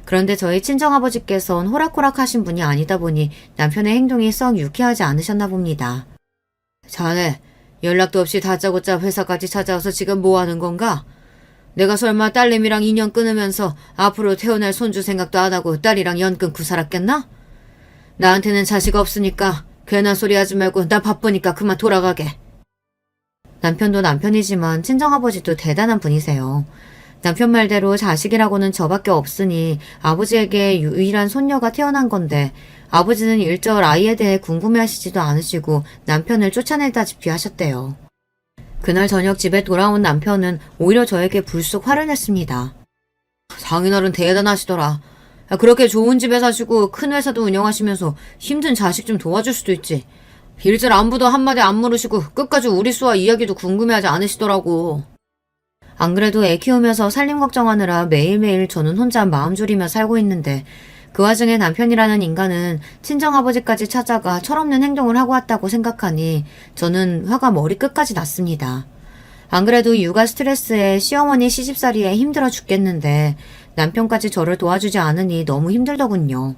그런데 저희 친정아버지께선 호락호락하신 분이 아니다 보니 남편의 행동이 썩 유쾌하지 않으셨나 봅니다. 자네, 연락도 없이 다짜고짜 회사까지 찾아와서 지금 뭐 하는 건가? 내가 설마 딸내미랑 인연 끊으면서 앞으로 태어날 손주 생각도 안 하고 딸이랑 연 끊고 살았겠나? 나한테는 자식 없으니까 괜한 소리 하지 말고 나 바쁘니까 그만 돌아가게. 남편도 남편이지만 친정아버지도 대단한 분이세요. 남편 말대로 자식이라고는 저밖에 없으니 아버지에게 유일한 손녀가 태어난 건데 아버지는 일절 아이에 대해 궁금해하시지도 않으시고 남편을 쫓아내다시피 하셨대요. 그날 저녁 집에 돌아온 남편은 오히려 저에게 불쑥 화를 냈습니다. 장인어른 대단하시더라. 그렇게 좋은 집에 사시고 큰 회사도 운영하시면서 힘든 자식 좀 도와줄 수도 있지. 일절 안부도 한마디 안 물으시고 끝까지 우리 수아 이야기도 궁금해하지 않으시더라고. 안 그래도 애 키우면서 살림 걱정하느라 매일매일 저는 혼자 마음 졸이며 살고 있는데 그 와중에 남편이라는 인간은 친정아버지까지 찾아가 철없는 행동을 하고 왔다고 생각하니 저는 화가 머리끝까지 났습니다. 안 그래도 육아 스트레스에 시어머니 시집살이에 힘들어 죽겠는데 남편까지 저를 도와주지 않으니 너무 힘들더군요.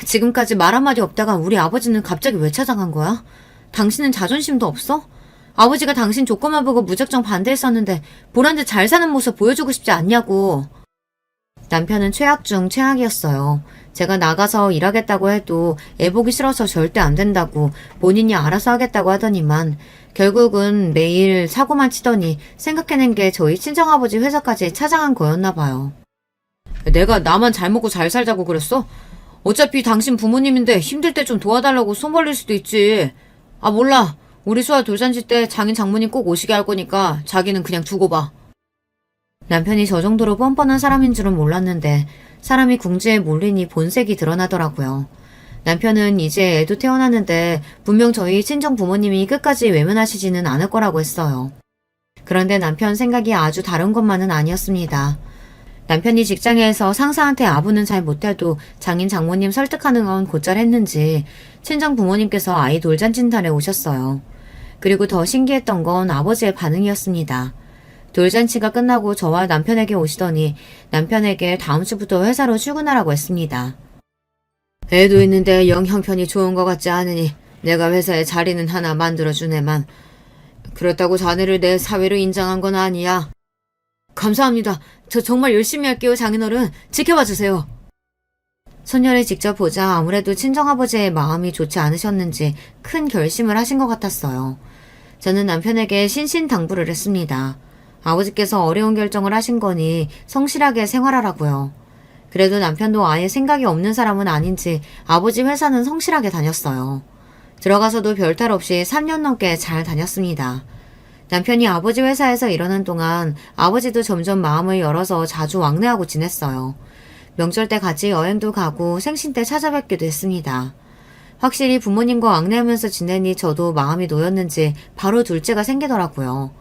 지금까지 말 한마디 없다가 우리 아버지는 갑자기 왜 찾아간 거야? 당신은 자존심도 없어? 아버지가 당신 조건만 보고 무작정 반대했었는데 보란듯 잘 사는 모습 보여주고 싶지 않냐고. 남편은 최악 중 최악이었어요. 제가 나가서 일하겠다고 해도 애 보기 싫어서 절대 안 된다고 본인이 알아서 하겠다고 하더니만 결국은 매일 사고만 치더니 생각해낸 게 저희 친정아버지 회사까지 찾아간 거였나 봐요. 내가 나만 잘 먹고 잘 살자고 그랬어? 어차피 당신 부모님인데 힘들 때 좀 도와달라고 손 벌릴 수도 있지. 아 몰라. 우리 수아 돌잔치 때 장인 장모님 꼭 오시게 할 거니까 자기는 그냥 두고 봐. 남편이 저 정도로 뻔뻔한 사람인 줄은 몰랐는데 사람이 궁지에 몰리니 본색이 드러나더라고요. 남편은 이제 애도 태어났는데 분명 저희 친정 부모님이 끝까지 외면하시지는 않을 거라고 했어요. 그런데 남편 생각이 아주 다른 것만은 아니었습니다. 남편이 직장에서 상사한테 아부는 잘 못해도 장인 장모님 설득하는 건 곧잘 했는지 친정 부모님께서 아이 돌잔치 날에 오셨어요. 그리고 더 신기했던 건 아버지의 반응이었습니다. 돌잔치가 끝나고 저와 남편에게 오시더니 남편에게 다음 주부터 회사로 출근하라고 했습니다. 애도 있는데 영 형편이 좋은 것 같지 않으니 내가 회사에 자리는 하나 만들어주네만 그렇다고 자네를 내 사회로 인정한 건 아니야. 감사합니다. 저 정말 열심히 할게요, 장인어른. 지켜봐 주세요. 손녀를 직접 보자 아무래도 친정아버지의 마음이 좋지 않으셨는지 큰 결심을 하신 것 같았어요. 저는 남편에게 신신당부를 했습니다. 아버지께서 어려운 결정을 하신 거니 성실하게 생활하라고요. 그래도 남편도 아예 생각이 없는 사람은 아닌지 아버지 회사는 성실하게 다녔어요. 들어가서도 별탈 없이 3년 넘게 잘 다녔습니다. 남편이 아버지 회사에서 일하는 동안 아버지도 점점 마음을 열어서 자주 왕래하고 지냈어요. 명절 때 같이 여행도 가고 생신 때 찾아뵙기도 했습니다. 확실히 부모님과 왕래하면서 지내니 저도 마음이 놓였는지 바로 둘째가 생기더라고요.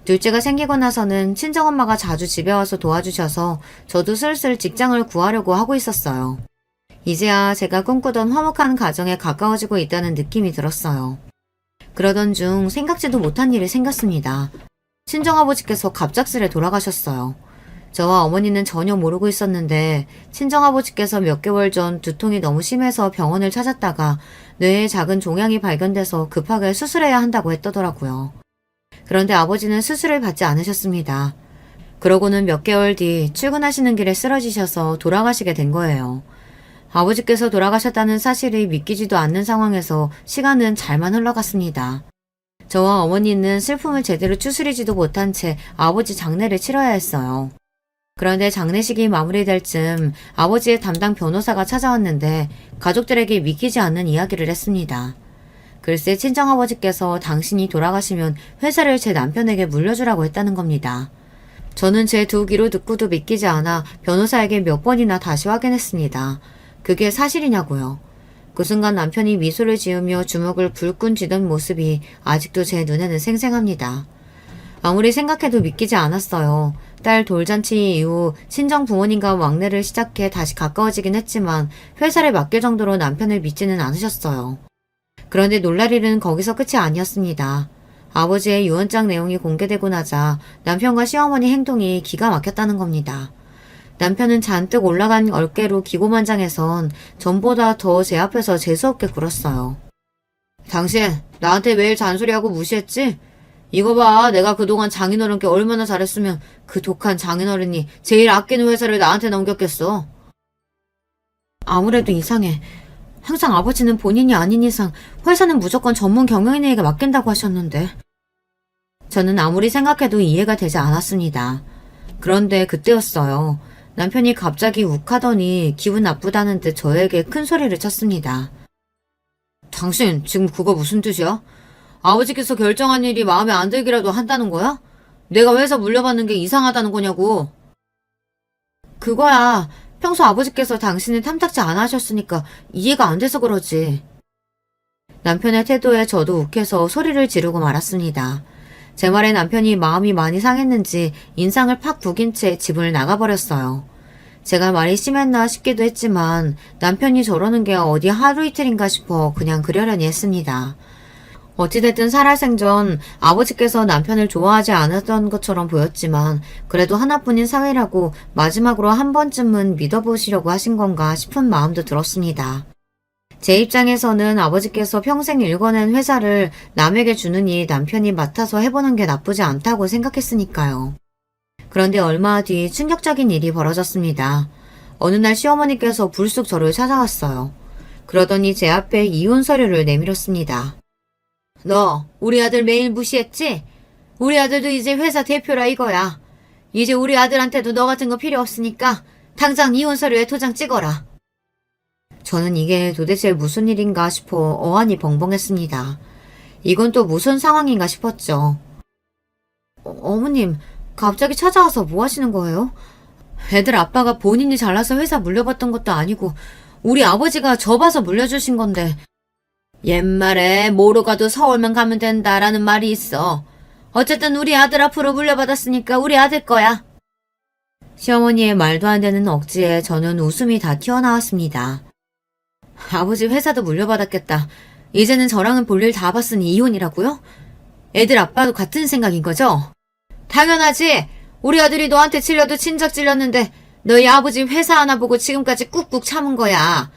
둘째가 생기고 나서는 친정엄마가 자주 집에 와서 도와주셔서 저도 슬슬 직장을 구하려고 하고 있었어요. 이제야 제가 꿈꾸던 화목한 가정에 가까워지고 있다는 느낌이 들었어요. 그러던 중 생각지도 못한 일이 생겼습니다. 친정아버지께서 갑작스레 돌아가셨어요. 저와 어머니는 전혀 모르고 있었는데 친정아버지께서 몇 개월 전 두통이 너무 심해서 병원을 찾았다가 뇌에 작은 종양이 발견돼서 급하게 수술해야 한다고 했더라고요. 그런데 아버지는 수술을 받지 않으셨습니다. 그러고는 몇 개월 뒤 출근하시는 길에 쓰러지셔서 돌아가시게 된 거예요. 아버지께서 돌아가셨다는 사실이 믿기지도 않는 상황에서 시간은 잘만 흘러갔습니다. 저와 어머니는 슬픔을 제대로 추스리지도 못한 채 아버지 장례를 치러야 했어요. 그런데 장례식이 마무리될 즈음 아버지의 담당 변호사가 찾아왔는데 가족들에게 믿기지 않는 이야기를 했습니다. 글쎄 친정아버지께서 당신이 돌아가시면 회사를 제 남편에게 물려주라고 했다는 겁니다. 저는 제 두 귀로 듣고도 믿기지 않아 변호사에게 몇 번이나 다시 확인했습니다. 그게 사실이냐고요. 그 순간 남편이 미소를 지으며 주먹을 불끈 쥐던 모습이 아직도 제 눈에는 생생합니다. 아무리 생각해도 믿기지 않았어요. 딸 돌잔치 이후 친정 부모님과 왕래를 시작해 다시 가까워지긴 했지만 회사를 맡길 정도로 남편을 믿지는 않으셨어요. 그런데 놀랄 일은 거기서 끝이 아니었습니다. 아버지의 유언장 내용이 공개되고 나자 남편과 시어머니 행동이 기가 막혔다는 겁니다. 남편은 잔뜩 올라간 어깨로 기고만장해선 전보다 더 제 앞에서 재수없게 굴었어요. 당신 나한테 매일 잔소리하고 무시했지? 이거 봐, 내가 그동안 장인어른께 얼마나 잘했으면 그 독한 장인어른이 제일 아끼는 회사를 나한테 넘겼겠어. 아무래도 이상해. 항상 아버지는 본인이 아닌 이상 회사는 무조건 전문 경영인에게 맡긴다고 하셨는데. 저는 아무리 생각해도 이해가 되지 않았습니다. 그런데 그때였어요. 남편이 갑자기 욱하더니 기분 나쁘다는 듯 저에게 큰 소리를 쳤습니다. 당신 지금 그거 무슨 뜻이야? 아버지께서 결정한 일이 마음에 안 들기라도 한다는 거야? 내가 회사 물려받는 게 이상하다는 거냐고. 그거야. 평소 아버지께서 당신을 탐탁지 않아 하셨으니까 이해가 안 돼서 그러지. 남편의 태도에 저도 욱해서 소리를 지르고 말았습니다. 제 말에 남편이 마음이 많이 상했는지 인상을 팍 구긴 채 집을 나가버렸어요. 제가 말이 심했나 싶기도 했지만 남편이 저러는 게 어디 하루 이틀인가 싶어 그냥 그러려니 했습니다. 어찌됐든 살아생전 아버지께서 남편을 좋아하지 않았던 것처럼 보였지만 그래도 하나뿐인 사위라고 마지막으로 한 번쯤은 믿어보시려고 하신 건가 싶은 마음도 들었습니다. 제 입장에서는 아버지께서 평생 일궈낸 회사를 남에게 주느니 남편이 맡아서 해보는 게 나쁘지 않다고 생각했으니까요. 그런데 얼마 뒤 충격적인 일이 벌어졌습니다. 어느 날 시어머니께서 불쑥 저를 찾아왔어요. 그러더니 제 앞에 이혼 서류를 내밀었습니다. 너 우리 아들 매일 무시했지? 우리 아들도 이제 회사 대표라 이거야. 이제 우리 아들한테도 너 같은 거 필요 없으니까 당장 이혼 서류에 도장 찍어라. 저는 이게 도대체 무슨 일인가 싶어 어안이 벙벙했습니다. 이건 또 무슨 상황인가 싶었죠. 어머님, 갑자기 찾아와서 뭐 하시는 거예요? 애들 아빠가 본인이 잘나서 회사 물려받던 것도 아니고 우리 아버지가 접어서 물려주신 건데 옛말에 뭐로 가도 서울만 가면 된다라는 말이 있어. 어쨌든 우리 아들 앞으로 물려받았으니까 우리 아들 거야. 시어머니의 말도 안 되는 억지에 저는 웃음이 다 튀어나왔습니다. 아버지 회사도 물려받았겠다. 이제는 저랑은 볼일 다 봤으니 이혼이라고요? 애들 아빠도 같은 생각인 거죠? 당연하지. 우리 아들이 너한테 찔려도 진작 찔렸는데 너희 아버지 회사 하나 보고 지금까지 꾹꾹 참은 거야.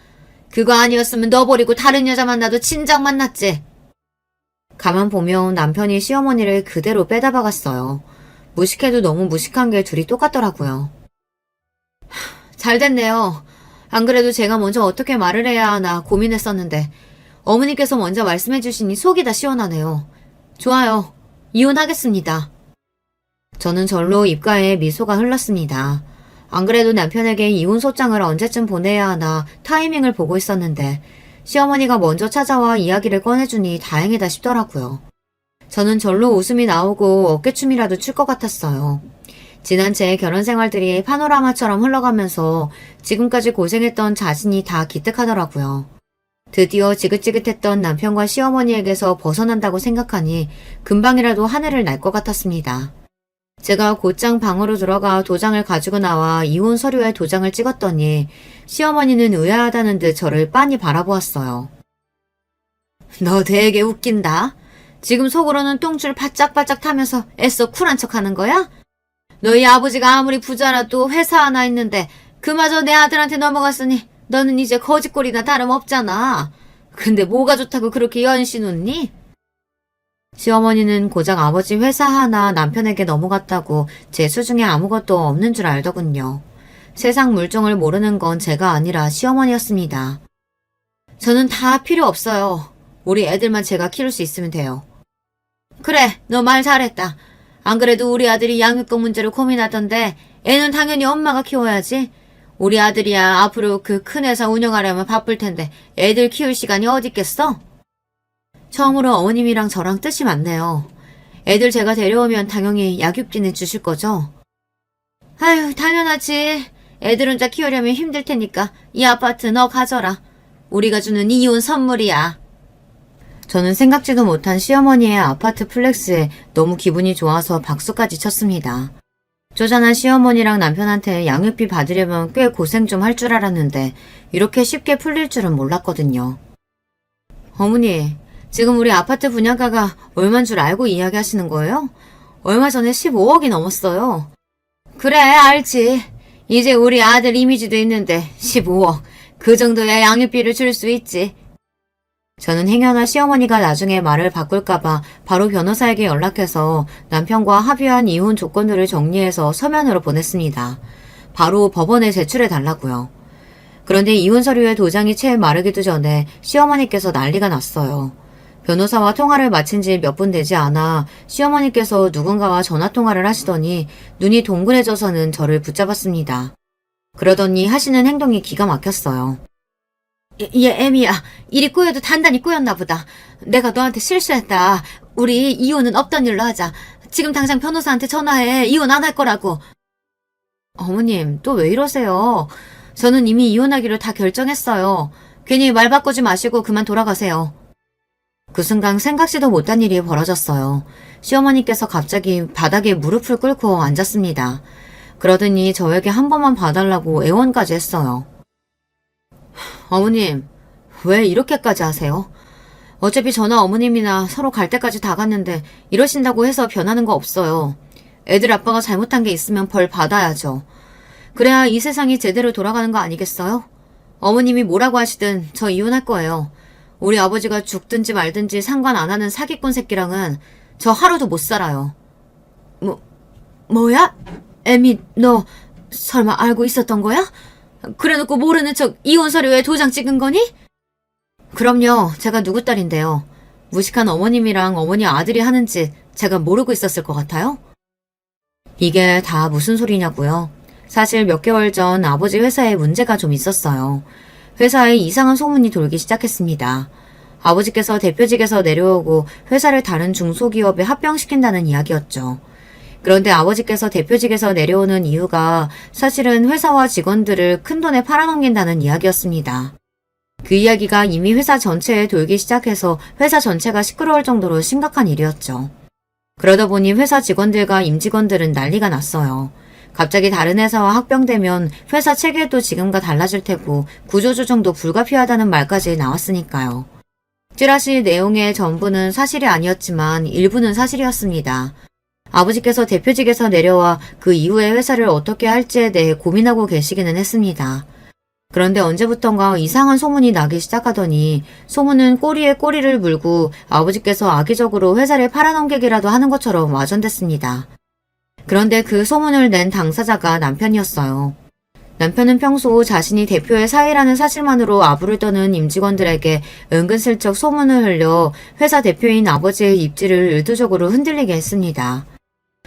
그거 아니었으면 너 버리고 다른 여자 만나도 진작 만났지. 가만 보면 남편이 시어머니를 그대로 빼다 박았어요. 무식해도 너무 무식한 게 둘이 똑같더라고요. 잘 됐네요. 안 그래도 제가 먼저 어떻게 말을 해야 하나 고민했었는데 어머니께서 먼저 말씀해 주시니 속이 다 시원하네요. 좋아요. 이혼하겠습니다. 저는 절로 입가에 미소가 흘렀습니다. 안 그래도 남편에게 이혼 소장을 언제쯤 보내야 하나 타이밍을 보고 있었는데 시어머니가 먼저 찾아와 이야기를 꺼내주니 다행이다 싶더라고요. 저는 절로 웃음이 나오고 어깨춤이라도 출 것 같았어요. 지난 제 결혼 생활들이 파노라마처럼 흘러가면서 지금까지 고생했던 자신이 다 기특하더라고요. 드디어 지긋지긋했던 남편과 시어머니에게서 벗어난다고 생각하니 금방이라도 하늘을 날 것 같았습니다. 제가 곧장 방으로 들어가 도장을 가지고 나와 이혼 서류에 도장을 찍었더니 시어머니는 의아하다는 듯 저를 빤히 바라보았어요. 너 되게 웃긴다. 지금 속으로는 똥줄 바짝바짝 타면서 애써 쿨한 척하는 거야? 너희 아버지가 아무리 부자라도 회사 하나 있는데 그마저 내 아들한테 넘어갔으니 너는 이제 거지꼴이나 다름없잖아. 근데 뭐가 좋다고 그렇게 연신 웃니? 시어머니는 고작 아버지 회사 하나 남편에게 넘어갔다고 제 수중에 아무것도 없는 줄 알더군요. 세상 물정을 모르는 건 제가 아니라 시어머니였습니다. 저는 다 필요 없어요. 우리 애들만 제가 키울 수 있으면 돼요. 그래, 너 말 잘했다. 안 그래도 우리 아들이 양육권 문제를 고민하던데 애는 당연히 엄마가 키워야지. 우리 아들이야 앞으로 그 큰 회사 운영하려면 바쁠 텐데 애들 키울 시간이 어디 있겠어? 처음으로 어머님이랑 저랑 뜻이 맞네요. 애들 제가 데려오면 당연히 약육비는 주실 거죠? 아유, 당연하지. 애들 혼자 키우려면 힘들 테니까 이 아파트 너 가져라. 우리가 주는 이혼 선물이야. 저는 생각지도 못한 시어머니의 아파트 플렉스에 너무 기분이 좋아서 박수까지 쳤습니다. 쪼잔한 시어머니랑 남편한테 양육비 받으려면 꽤 고생 좀 할 줄 알았는데 이렇게 쉽게 풀릴 줄은 몰랐거든요. 어머니, 지금 우리 아파트 분양가가 얼만 줄 알고 이야기하시는 거예요? 얼마 전에 15억이 넘었어요. 그래, 알지. 이제 우리 아들 이미지도 있는데 15억. 그 정도야 양육비를 줄 수 있지. 저는 행여나 시어머니가 나중에 말을 바꿀까봐 바로 변호사에게 연락해서 남편과 합의한 이혼 조건들을 정리해서 서면으로 보냈습니다. 바로 법원에 제출해 달라고요. 그런데 이혼 서류에 도장이 채 마르기도 전에 시어머니께서 난리가 났어요. 변호사와 통화를 마친 지 몇 분 되지 않아 시어머니께서 누군가와 전화통화를 하시더니 눈이 동그래져서는 저를 붙잡았습니다. 그러더니 하시는 행동이 기가 막혔어요. 애미야. 일이 꼬여도 단단히 꼬였나 보다. 내가 너한테 실수했다. 우리 이혼은 없던 일로 하자. 지금 당장 변호사한테 전화해. 이혼 안 할 거라고. 어머님, 또 왜 이러세요? 저는 이미 이혼하기로 다 결정했어요. 괜히 말 바꾸지 마시고 그만 돌아가세요. 그 순간 생각지도 못한 일이 벌어졌어요. 시어머니께서 갑자기 바닥에 무릎을 꿇고 앉았습니다. 그러더니 저에게 한 번만 봐달라고 애원까지 했어요. 어머님, 왜 이렇게까지 하세요? 어차피 저나 어머님이나 서로 갈 때까지 다 갔는데 이러신다고 해서 변하는 거 없어요. 애들 아빠가 잘못한 게 있으면 벌 받아야죠. 그래야 이 세상이 제대로 돌아가는 거 아니겠어요? 어머님이 뭐라고 하시든 저 이혼할 거예요. 우리 아버지가 죽든지 말든지 상관 안 하는 사기꾼 새끼랑은 저 하루도 못 살아요. 뭐야? 애미, 너 설마 알고 있었던 거야? 그래놓고 모르는 척 이혼 서류에 도장 찍은 거니? 그럼요. 제가 누구 딸인데요. 무식한 어머님이랑 어머니 아들이 하는 짓 제가 모르고 있었을 것 같아요? 이게 다 무슨 소리냐고요? 사실 몇 개월 전 아버지 회사에 문제가 좀 있었어요. 회사에 이상한 소문이 돌기 시작했습니다. 아버지께서 대표직에서 내려오고 회사를 다른 중소기업에 합병시킨다는 이야기였죠. 그런데 아버지께서 대표직에서 내려오는 이유가 사실은 회사와 직원들을 큰돈에 팔아넘긴다는 이야기였습니다. 그 이야기가 이미 회사 전체에 돌기 시작해서 회사 전체가 시끄러울 정도로 심각한 일이었죠. 그러다 보니 회사 직원들과 임직원들은 난리가 났어요. 갑자기 다른 회사와 합병되면 회사 체계도 지금과 달라질 테고 구조조정도 불가피하다는 말까지 나왔으니까요. 찌라시 내용의 전부는 사실이 아니었지만 일부는 사실이었습니다. 아버지께서 대표직에서 내려와 그 이후에 회사를 어떻게 할지에 대해 고민하고 계시기는 했습니다. 그런데 언제부턴가 이상한 소문이 나기 시작하더니 소문은 꼬리에 꼬리를 물고 아버지께서 악의적으로 회사를 팔아넘기기라도 하는 것처럼 와전됐습니다. 그런데 그 소문을 낸 당사자가 남편이었어요. 남편은 평소 자신이 대표의 사위라는 사실만으로 아부를 떠는 임직원들에게 은근슬쩍 소문을 흘려 회사 대표인 아버지의 입지를 의도적으로 흔들리게 했습니다.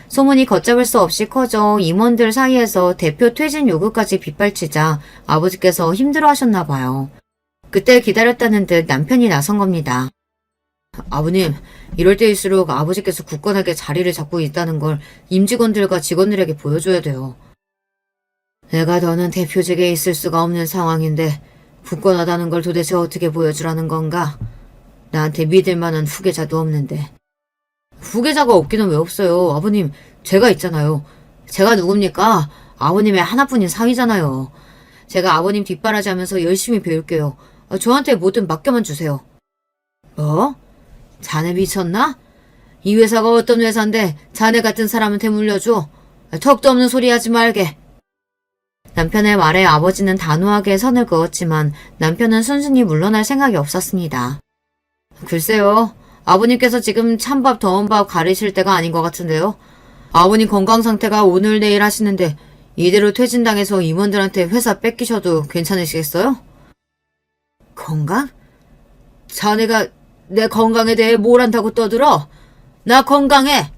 소문이 걷잡을 수 없이 커져 임원들 사이에서 대표 퇴진 요구까지 빗발치자 아버지께서 힘들어하셨나 봐요. 그때 기다렸다는 듯 남편이 나선 겁니다. 아버님, 이럴 때일수록 아버지께서 굳건하게 자리를 잡고 있다는 걸 임직원들과 직원들에게 보여줘야 돼요. 내가 더는 대표직에 있을 수가 없는 상황인데 굳건하다는 걸 도대체 어떻게 보여주라는 건가? 나한테 믿을 만한 후계자도 없는데. 후계자가 없기는 왜 없어요? 아버님, 제가 있잖아요. 제가 누굽니까? 아버님의 하나뿐인 사위잖아요. 제가 아버님 뒷바라지 하면서 열심히 배울게요. 저한테 뭐든 맡겨만 주세요. 뭐? 자네 미쳤나? 이 회사가 어떤 회사인데 자네 같은 사람한테 물려줘? 턱도 없는 소리 하지 말게. 남편의 말에 아버지는 단호하게 선을 그었지만 남편은 순순히 물러날 생각이 없었습니다. 글쎄요. 아버님께서 지금 찬밥 더운 밥 가리실 때가 아닌 것 같은데요. 아버님 건강 상태가 오늘 내일 하시는데 이대로 퇴진당해서 임원들한테 회사 뺏기셔도 괜찮으시겠어요? 건강? 자네가 내 건강에 대해 뭘 안다고 떠들어? 나 건강해!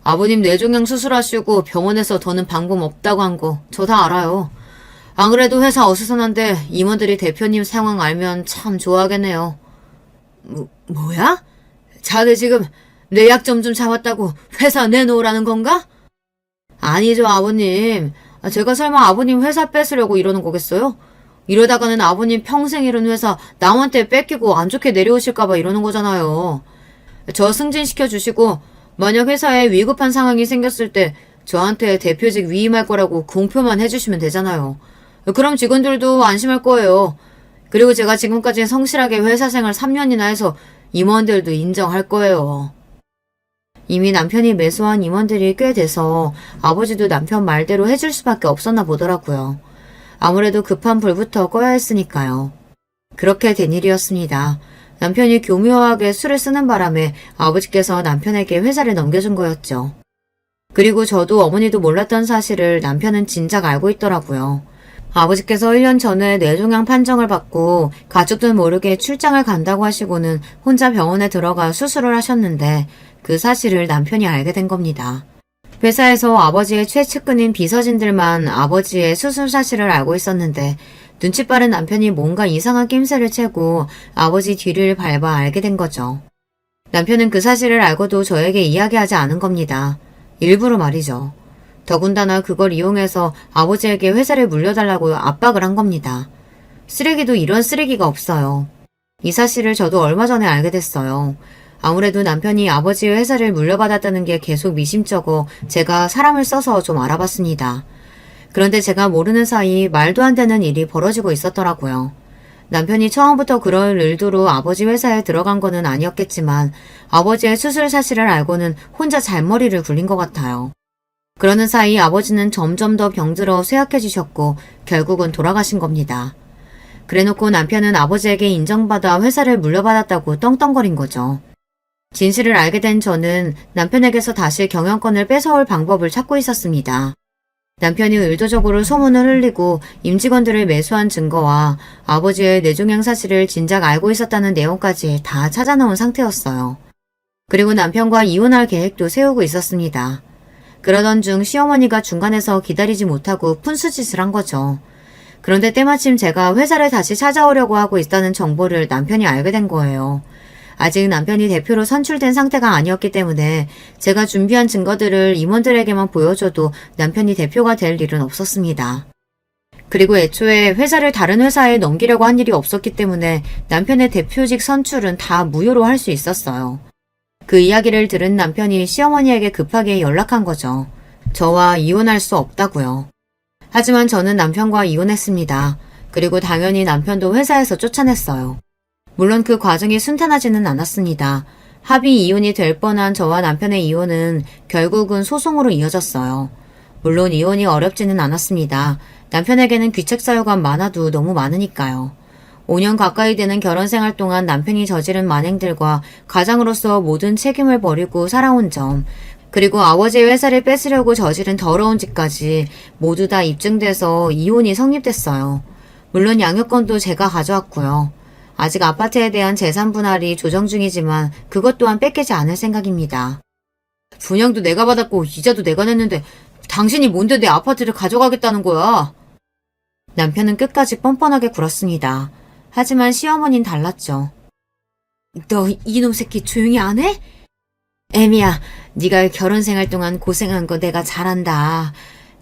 아버님 뇌종양 수술하시고 병원에서 더는 방법 없다고 한 거 저 다 알아요. 안 그래도 회사 어수선한데 임원들이 대표님 상황 알면 참 좋아하겠네요. 뭐야? 자네 지금 내 약점 좀 잡았다고 회사 내놓으라는 건가? 아니죠, 아버님. 제가 설마 아버님 회사 뺏으려고 이러는 거겠어요? 이러다가는 아버님 평생 이룬 회사 남한테 뺏기고 안 좋게 내려오실까봐 이러는 거잖아요. 저 승진시켜 주시고 만약 회사에 위급한 상황이 생겼을 때 저한테 대표직 위임할 거라고 공표만 해주시면 되잖아요. 그럼 직원들도 안심할 거예요. 그리고 제가 지금까지 성실하게 회사 생활 3년이나 해서 임원들도 인정할 거예요. 이미 남편이 매수한 임원들이 꽤 돼서 아버지도 남편 말대로 해줄 수밖에 없었나 보더라고요. 아무래도 급한 불부터 꺼야 했으니까요. 그렇게 된 일이었습니다. 남편이 교묘하게 술을 쓰는 바람에 아버지께서 남편에게 회사를 넘겨준 거였죠. 그리고 저도 어머니도 몰랐던 사실을 남편은 진작 알고 있더라고요. 아버지께서 1년 전에 뇌종양 판정을 받고 가족들 모르게 출장을 간다고 하시고는 혼자 병원에 들어가 수술을 하셨는데 그 사실을 남편이 알게 된 겁니다. 회사에서 아버지의 최측근인 비서진들만 아버지의 수술 사실을 알고 있었는데 눈치 빠른 남편이 뭔가 이상한 낌새를 채고 아버지 뒤를 밟아 알게 된 거죠. 남편은 그 사실을 알고도 저에게 이야기하지 않은 겁니다. 일부러 말이죠. 더군다나 그걸 이용해서 아버지에게 회사를 물려달라고 압박을 한 겁니다. 쓰레기도 이런 쓰레기가 없어요. 이 사실을 저도 얼마 전에 알게 됐어요. 아무래도 남편이 아버지의 회사를 물려받았다는 게 계속 미심쩍어 제가 사람을 써서 좀 알아봤습니다. 그런데 제가 모르는 사이 말도 안 되는 일이 벌어지고 있었더라고요. 남편이 처음부터 그럴 의도로 아버지 회사에 들어간 거는 아니었겠지만 아버지의 수술 사실을 알고는 혼자 잔머리를 굴린 것 같아요. 그러는 사이 아버지는 점점 더 병들어 쇠약해지셨고 결국은 돌아가신 겁니다. 그래놓고 남편은 아버지에게 인정받아 회사를 물려받았다고 떵떵거린 거죠. 진실을 알게 된 저는 남편에게서 다시 경영권을 뺏어올 방법을 찾고 있었습니다. 남편이 의도적으로 소문을 흘리고 임직원들을 매수한 증거와 아버지의 뇌종양 사실을 진작 알고 있었다는 내용까지 다 찾아놓은 상태였어요. 그리고 남편과 이혼할 계획도 세우고 있었습니다. 그러던 중 시어머니가 중간에서 기다리지 못하고 푼수짓을 한 거죠. 그런데 때마침 제가 회사를 다시 찾아오려고 하고 있다는 정보를 남편이 알게 된 거예요. 아직 남편이 대표로 선출된 상태가 아니었기 때문에 제가 준비한 증거들을 임원들에게만 보여줘도 남편이 대표가 될 일은 없었습니다. 그리고 애초에 회사를 다른 회사에 넘기려고 한 일이 없었기 때문에 남편의 대표직 선출은 다 무효로 할 수 있었어요. 그 이야기를 들은 남편이 시어머니에게 급하게 연락한 거죠. 저와 이혼할 수 없다고요. 하지만 저는 남편과 이혼했습니다. 그리고 당연히 남편도 회사에서 쫓아냈어요. 물론 그 과정이 순탄하지는 않았습니다. 합의 이혼이 될 뻔한 저와 남편의 이혼은 결국은 소송으로 이어졌어요. 물론 이혼이 어렵지는 않았습니다. 남편에게는 귀책 사유가 많아도 너무 많으니까요. 5년 가까이 되는 결혼 생활 동안 남편이 저지른 만행들과 가장으로서 모든 책임을 버리고 살아온 점, 그리고 아버지의 회사를 뺏으려고 저지른 더러운 짓까지 모두 다 입증돼서 이혼이 성립됐어요. 물론 양육권도 제가 가져왔고요. 아직 아파트에 대한 재산 분할이 조정 중이지만 그것 또한 뺏기지 않을 생각입니다. 분양도 내가 받았고 이자도 내가 냈는데 당신이 뭔데 내 아파트를 가져가겠다는 거야? 남편은 끝까지 뻔뻔하게 굴었습니다. 하지만 시어머니는 달랐죠. 너 이놈 새끼 조용히 안 해? 애미야, 네가 결혼 생활 동안 고생한 거 내가 잘한다.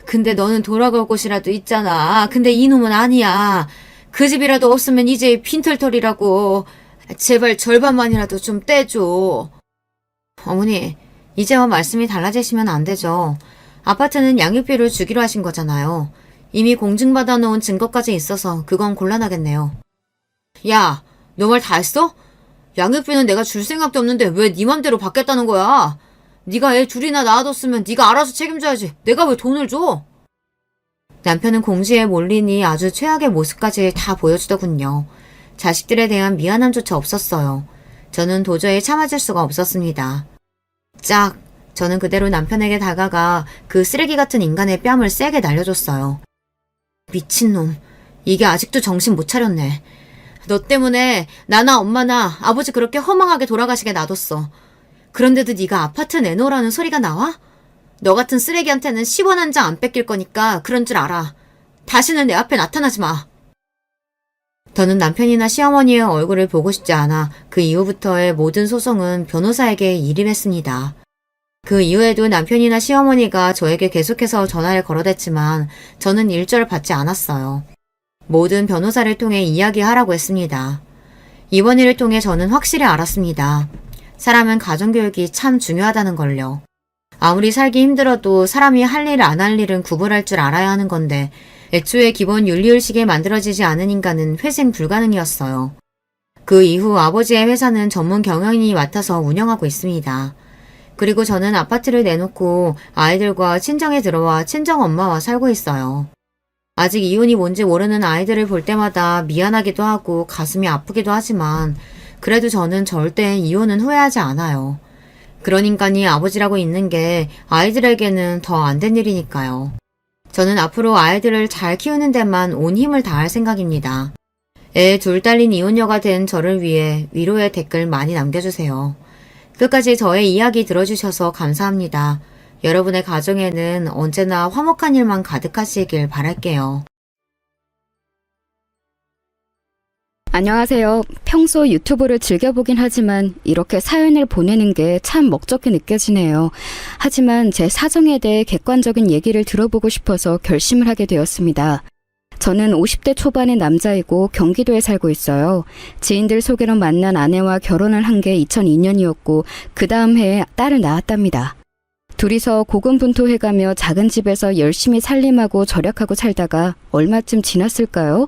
근데 너는 돌아갈 곳이라도 있잖아. 근데 이놈은 아니야. 그 집이라도 없으면 이제 빈털털이라고. 제발 절반만이라도 좀 떼줘. 어머니, 이제와 말씀이 달라지시면 안 되죠. 아파트는 양육비를 주기로 하신 거잖아요. 이미 공증받아 놓은 증거까지 있어서 그건 곤란하겠네요. 야, 너 말 다 했어? 양육비는 내가 줄 생각도 없는데 왜 네 맘대로 받겠다는 거야? 네가 애 둘이나 낳아뒀으면 네가 알아서 책임져야지. 내가 왜 돈을 줘? 남편은 공지에 몰리니 아주 최악의 모습까지 다 보여주더군요. 자식들에 대한 미안함조차 없었어요. 저는 도저히 참아줄 수가 없었습니다. 짝! 저는 그대로 남편에게 다가가 그 쓰레기 같은 인간의 뺨을 세게 날려줬어요. 미친놈. 이게 아직도 정신 못 차렸네. 너 때문에 나나 엄마나 아버지 그렇게 허망하게 돌아가시게 놔뒀어. 그런데도 네가 아파트 내놓으라는 소리가 나와? 너 같은 쓰레기한테는 10원 한 장 안 뺏길 거니까 그런 줄 알아. 다시는 내 앞에 나타나지 마. 저는 남편이나 시어머니의 얼굴을 보고 싶지 않아 그 이후부터의 모든 소송은 변호사에게 일임했습니다. 그 이후에도 남편이나 시어머니가 저에게 계속해서 전화를 걸어댔지만 저는 일절 받지 않았어요. 모든 변호사를 통해 이야기하라고 했습니다. 이번 일을 통해 저는 확실히 알았습니다. 사람은 가정교육이 참 중요하다는 걸요. 아무리 살기 힘들어도 사람이 할 일 안 할 일은 구분할 줄 알아야 하는 건데 애초에 기본 윤리의식에 만들어지지 않은 인간은 회생 불가능이었어요. 그 이후 아버지의 회사는 전문 경영인이 맡아서 운영하고 있습니다. 그리고 저는 아파트를 내놓고 아이들과 친정에 들어와 친정엄마와 살고 있어요. 아직 이혼이 뭔지 모르는 아이들을 볼 때마다 미안하기도 하고 가슴이 아프기도 하지만 그래도 저는 절대 이혼은 후회하지 않아요. 그런 인간이 아버지라고 있는 게 아이들에게는 더 안 된 일이니까요. 저는 앞으로 아이들을 잘 키우는 데만 온 힘을 다할 생각입니다. 애 둘 딸린 이혼녀가 된 저를 위해 위로의 댓글 많이 남겨주세요. 끝까지 저의 이야기 들어주셔서 감사합니다. 여러분의 가정에는 언제나 화목한 일만 가득하시길 바랄게요. 안녕하세요. 평소 유튜브를 즐겨보긴 하지만 이렇게 사연을 보내는 게 참 먹적히 느껴지네요. 하지만 제 사정에 대해 객관적인 얘기를 들어보고 싶어서 결심을 하게 되었습니다. 저는 50대 초반의 남자이고 경기도에 살고 있어요. 지인들 소개로 만난 아내와 결혼을 한 게 2002년이었고 그 다음 해에 딸을 낳았답니다. 둘이서 고군분투해가며 작은 집에서 열심히 살림하고 절약하고 살다가 얼마쯤 지났을까요?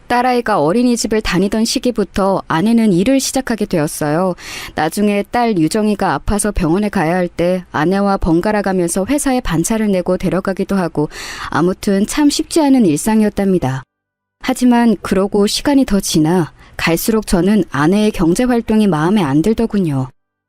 딸아이가 어린이집을 다니던 시기부터 아내는 일을 시작하게 되었어요. 나중에 딸 유정이가 아파서 병원에 가야 할 때 아내와 번갈아 가면서 회사에 반차를 내고 데려가기도 하고 아무튼 참 쉽지 않은 일상이었답니다. 하지만 그러고 시간이 더 지나 갈수록 저는 아내의 경제활동이 마음에 안 들더군요.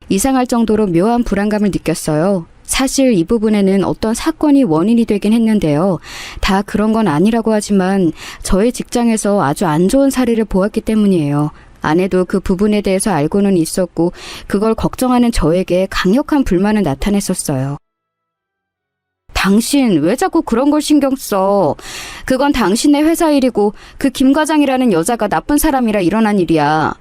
이상할 정도로 묘한 불안감을 느꼈어요. 사실 이 부분에는 어떤 사건이 원인이 되긴 했는데요. 다 그런 건 아니라고 하지만 저의 직장에서 아주 안 좋은 사례를 보았기 때문이에요. 아내도 그 부분에 대해서 알고는 있었고 그걸 걱정하는 저에게 강력한 불만을 나타냈었어요. 당신 왜 자꾸 그런 걸 신경 써? 그건 당신의 회사 일이고 그 김 과장이라는 여자가 나쁜 사람이라 일어난 일이야.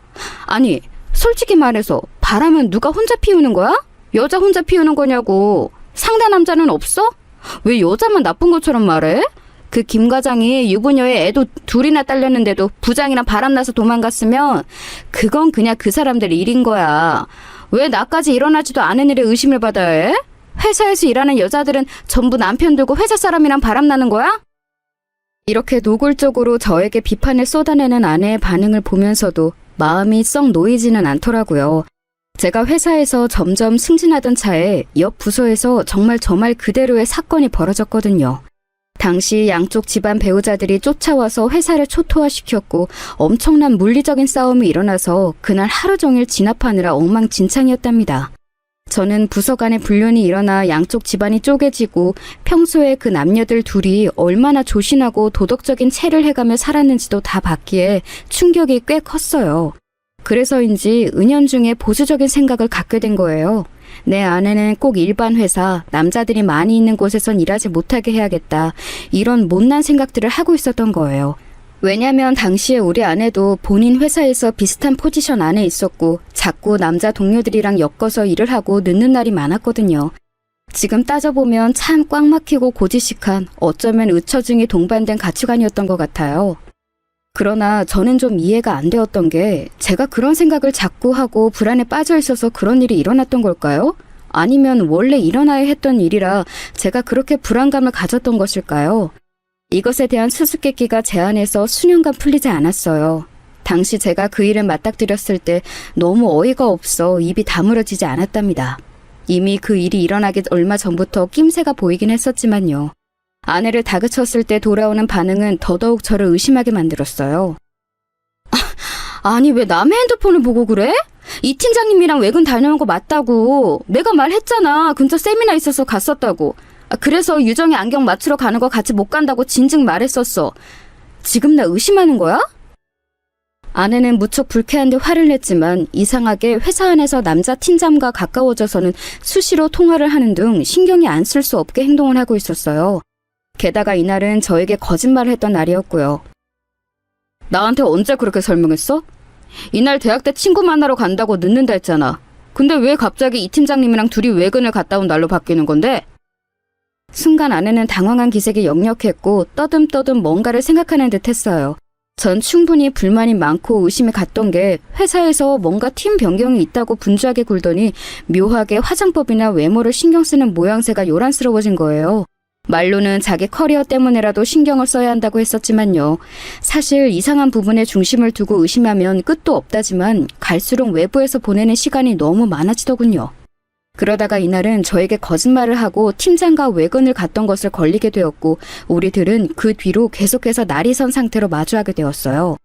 아니, 솔직히 말해서 바람은 누가 혼자 피우는 거야? 여자 혼자 피우는 거냐고. 상대 남자는 없어? 왜 여자만 나쁜 것처럼 말해? 그 김 과장이 유부녀의 애도 둘이나 딸렸는데도 부장이랑 바람나서 도망갔으면 그건 그냥 그 사람들 일인 거야. 왜 나까지 일어나지도 않은 일에 의심을 받아야 해? 회사에서 일하는 여자들은 전부 남편 두고 회사 사람이랑 바람나는 거야? 이렇게 노골적으로 저에게 비판을 쏟아내는 아내의 반응을 보면서도 마음이 썩 놓이지는 않더라고요. 제가 회사에서 점점 승진하던 차에 옆 부서에서 정말 저 말 그대로의 사건이 벌어졌거든요. 당시 양쪽 집안 배우자들이 쫓아와서 회사를 초토화시켰고 엄청난 물리적인 싸움이 일어나서 그날 하루 종일 진압하느라 엉망진창이었답니다. 저는 부서 간의 불륜이 일어나 양쪽 집안이 쪼개지고 평소에 그 남녀들 둘이 얼마나 조신하고 도덕적인 체를 해가며 살았는지도 다 봤기에 충격이 꽤 컸어요. 그래서인지 은연중에 보수적인 생각을 갖게 된 거예요. 내 아내는 꼭 일반 회사, 남자들이 많이 있는 곳에선 일하지 못하게 해야겠다. 이런 못난 생각들을 하고 있었던 거예요. 왜냐면 당시에 우리 아내도 본인 회사에서 비슷한 포지션 안에 있었고 자꾸 남자 동료들이랑 엮어서 일을 하고 늦는 날이 많았거든요. 지금 따져보면 참 꽉 막히고 고지식한 어쩌면 의처증이 동반된 가치관이었던 것 같아요. 그러나 저는 좀 이해가 안 되었던 게 제가 그런 생각을 자꾸 하고 불안에 빠져 있어서 그런 일이 일어났던 걸까요? 아니면 원래 일어나야 했던 일이라 제가 그렇게 불안감을 가졌던 것일까요? 이것에 대한 수수께끼가 제 안에서 수년간 풀리지 않았어요. 당시 제가 그 일을 맞닥뜨렸을 때 너무 어이가 없어 입이 다물어지지 않았답니다. 이미 그 일이 일어나기 얼마 전부터 낌새가 보이긴 했었지만요. 아내를 다그쳤을 때 돌아오는 반응은 더더욱 저를 의심하게 만들었어요. 아니 왜 남의 핸드폰을 보고 그래? 이 팀장님이랑 외근 다녀온 거 맞다고. 내가 말했잖아. 근처 세미나 있어서 갔었다고. 그래서 유정이 안경 맞추러 가는 거 같이 못 간다고 진즉 말했었어. 지금 나 의심하는 거야? 아내는 무척 불쾌한 듯 화를 냈지만 이상하게 회사 안에서 남자 팀장과 가까워져서는 수시로 통화를 하는 등 신경이 안 쓸 수 없게 행동을 하고 있었어요. 게다가 이날은 저에게 거짓말을 했던 날이었고요. 나한테 언제 그렇게 설명했어? 이날 대학 때 친구 만나러 간다고 늦는다 했잖아. 근데 왜 갑자기 이 팀장님이랑 둘이 외근을 갔다 온 날로 바뀌는 건데? 순간 아내는 당황한 기색이 역력했고 떠듬떠듬 뭔가를 생각하는 듯 했어요. 전 충분히 불만이 많고 의심이 갔던 게 회사에서 뭔가 팀 변경이 있다고 분주하게 굴더니 묘하게 화장법이나 외모를 신경 쓰는 모양새가 요란스러워진 거예요. 말로는 자기 커리어 때문에라도 신경을 써야 한다고 했었지만요. 사실 이상한 부분에 중심을 두고 의심하면 끝도 없다지만 갈수록 외부에서 보내는 시간이 너무 많아지더군요. 그러다가 이날은 저에게 거짓말을 하고 팀장과 외근을 갔던 것을 걸리게 되었고 우리들은 그 뒤로 계속해서 날이 선 상태로 마주하게 되었어요.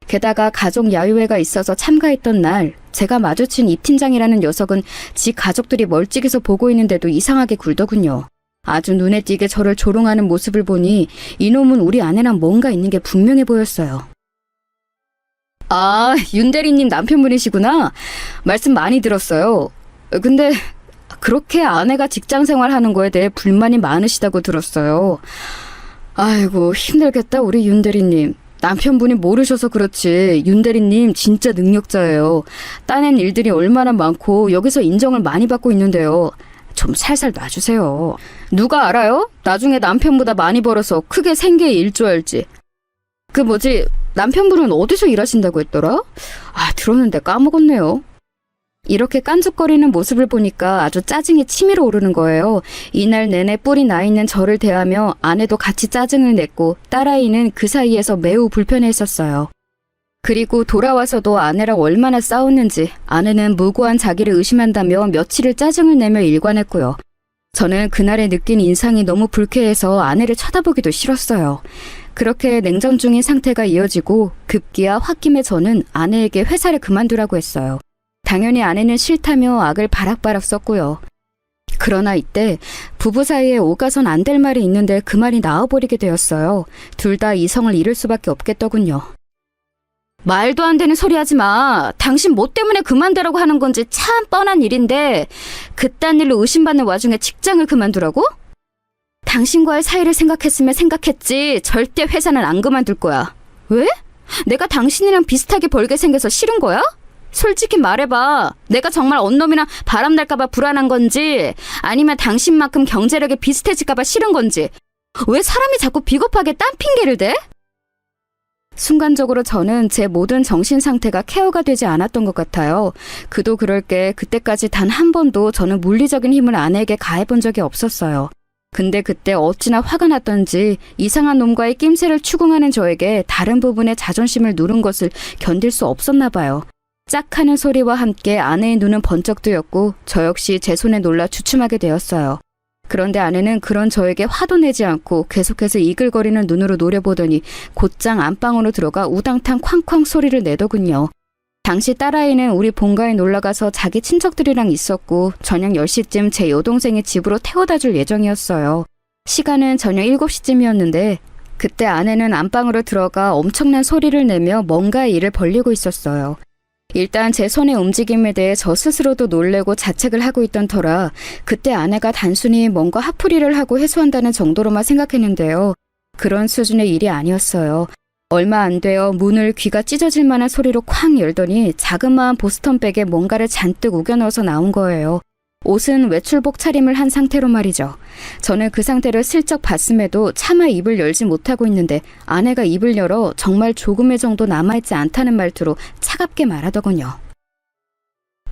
게다가 가족 야유회가 있어서 참가했던 날 제가 마주친 이 팀장이라는 녀석은 지 가족들이 멀찍이서 보고 있는데도 이상하게 굴더군요. 아주 눈에 띄게 저를 조롱하는 모습을 보니 이놈은 우리 아내랑 뭔가 있는 게 분명해 보였어요. 아, 윤 대리님 남편분이시구나. 말씀 많이 들었어요. 근데 그렇게 아내가 직장 생활하는 거에 대해 불만이 많으시다고 들었어요. 아이고, 힘들겠다 우리 윤 대리님. 남편분이 모르셔서 그렇지 윤 대리님 진짜 능력자예요. 따낸 일들이 얼마나 많고 여기서 인정을 많이 받고 있는데요. 좀 살살 놔주세요. 누가 알아요? 나중에 남편보다 많이 벌어서 크게 생계에 일조할지. 그 뭐지, 남편분은 어디서 일하신다고 했더라? 아, 들었는데 까먹었네요. 이렇게 깐죽거리는 모습을 보니까 아주 짜증이 치밀어 오르는 거예요. 이날 내내 뿔이 나 있는 저를 대하며 아내도 같이 짜증을 냈고 딸아이는 그 사이에서 매우 불편해했었어요. 그리고 돌아와서도 아내랑 얼마나 싸웠는지 아내는 무고한 자기를 의심한다며 며칠을 짜증을 내며 일관했고요. 저는 그날에 느낀 인상이 너무 불쾌해서 아내를 쳐다보기도 싫었어요. 그렇게 냉전 중인 상태가 이어지고 급기야 홧김에 저는 아내에게 회사를 그만두라고 했어요. 당연히 아내는 싫다며 악을 바락바락 썼고요. 그러나 이때 부부 사이에 오가선 안 될 말이 있는데 그 말이 나와버리게 되었어요. 둘 다 이성을 잃을 수밖에 없겠더군요. 말도 안 되는 소리 하지 마. 당신 뭐 때문에 그만두라고 하는 건지 참 뻔한 일인데 그딴 일로 의심받는 와중에 직장을 그만두라고? 당신과의 사이를 생각했으면 생각했지 절대 회사는 안 그만둘 거야. 왜? 내가 당신이랑 비슷하게 벌게 생겨서 싫은 거야? 솔직히 말해봐. 내가 정말 언놈이랑 바람날까봐 불안한 건지 아니면 당신만큼 경제력이 비슷해질까봐 싫은 건지 왜 사람이 자꾸 비겁하게 딴 핑계를 대? 순간적으로 저는 제 모든 정신 상태가 케어가 되지 않았던 것 같아요. 그도 그럴 게 그때까지 단 한 번도 저는 물리적인 힘을 아내에게 가해본 적이 없었어요. 근데 그때 어찌나 화가 났던지 이상한 놈과의 낌새를 추궁하는 저에게 다른 부분의 자존심을 누른 것을 견딜 수 없었나 봐요. 짝 하는 소리와 함께 아내의 눈은 번쩍 뜨였고 저 역시 제 손에 놀라 주춤하게 되었어요. 그런데 아내는 그런 저에게 화도 내지 않고 계속해서 이글거리는 눈으로 노려보더니 곧장 안방으로 들어가 우당탕 쾅쾅 소리를 내더군요. 당시 딸아이는 우리 본가에 놀러가서 자기 친척들이랑 있었고 저녁 10시쯤 제 여동생의 집으로 태워다 줄 예정이었어요. 시간은 저녁 7시쯤이었는데 그때 아내는 안방으로 들어가 엄청난 소리를 내며 뭔가의 일을 벌리고 있었어요. 일단 제 손의 움직임에 대해 저 스스로도 놀래고 자책을 하고 있던 터라 그때 아내가 단순히 뭔가 화풀이를 하고 해소한다는 정도로만 생각했는데요. 그런 수준의 일이 아니었어요. 얼마 안 되어 문을 귀가 찢어질 만한 소리로 쾅 열더니 자그마한 보스턴백에 뭔가를 잔뜩 우겨 넣어서 나온 거예요. 옷은 외출복 차림을 한 상태로 말이죠. 저는 그 상태를 슬쩍 봤음에도 차마 입을 열지 못하고 있는데 아내가 입을 열어 정말 조금의 정도 남아있지 않다는 말투로 차갑게 말하더군요.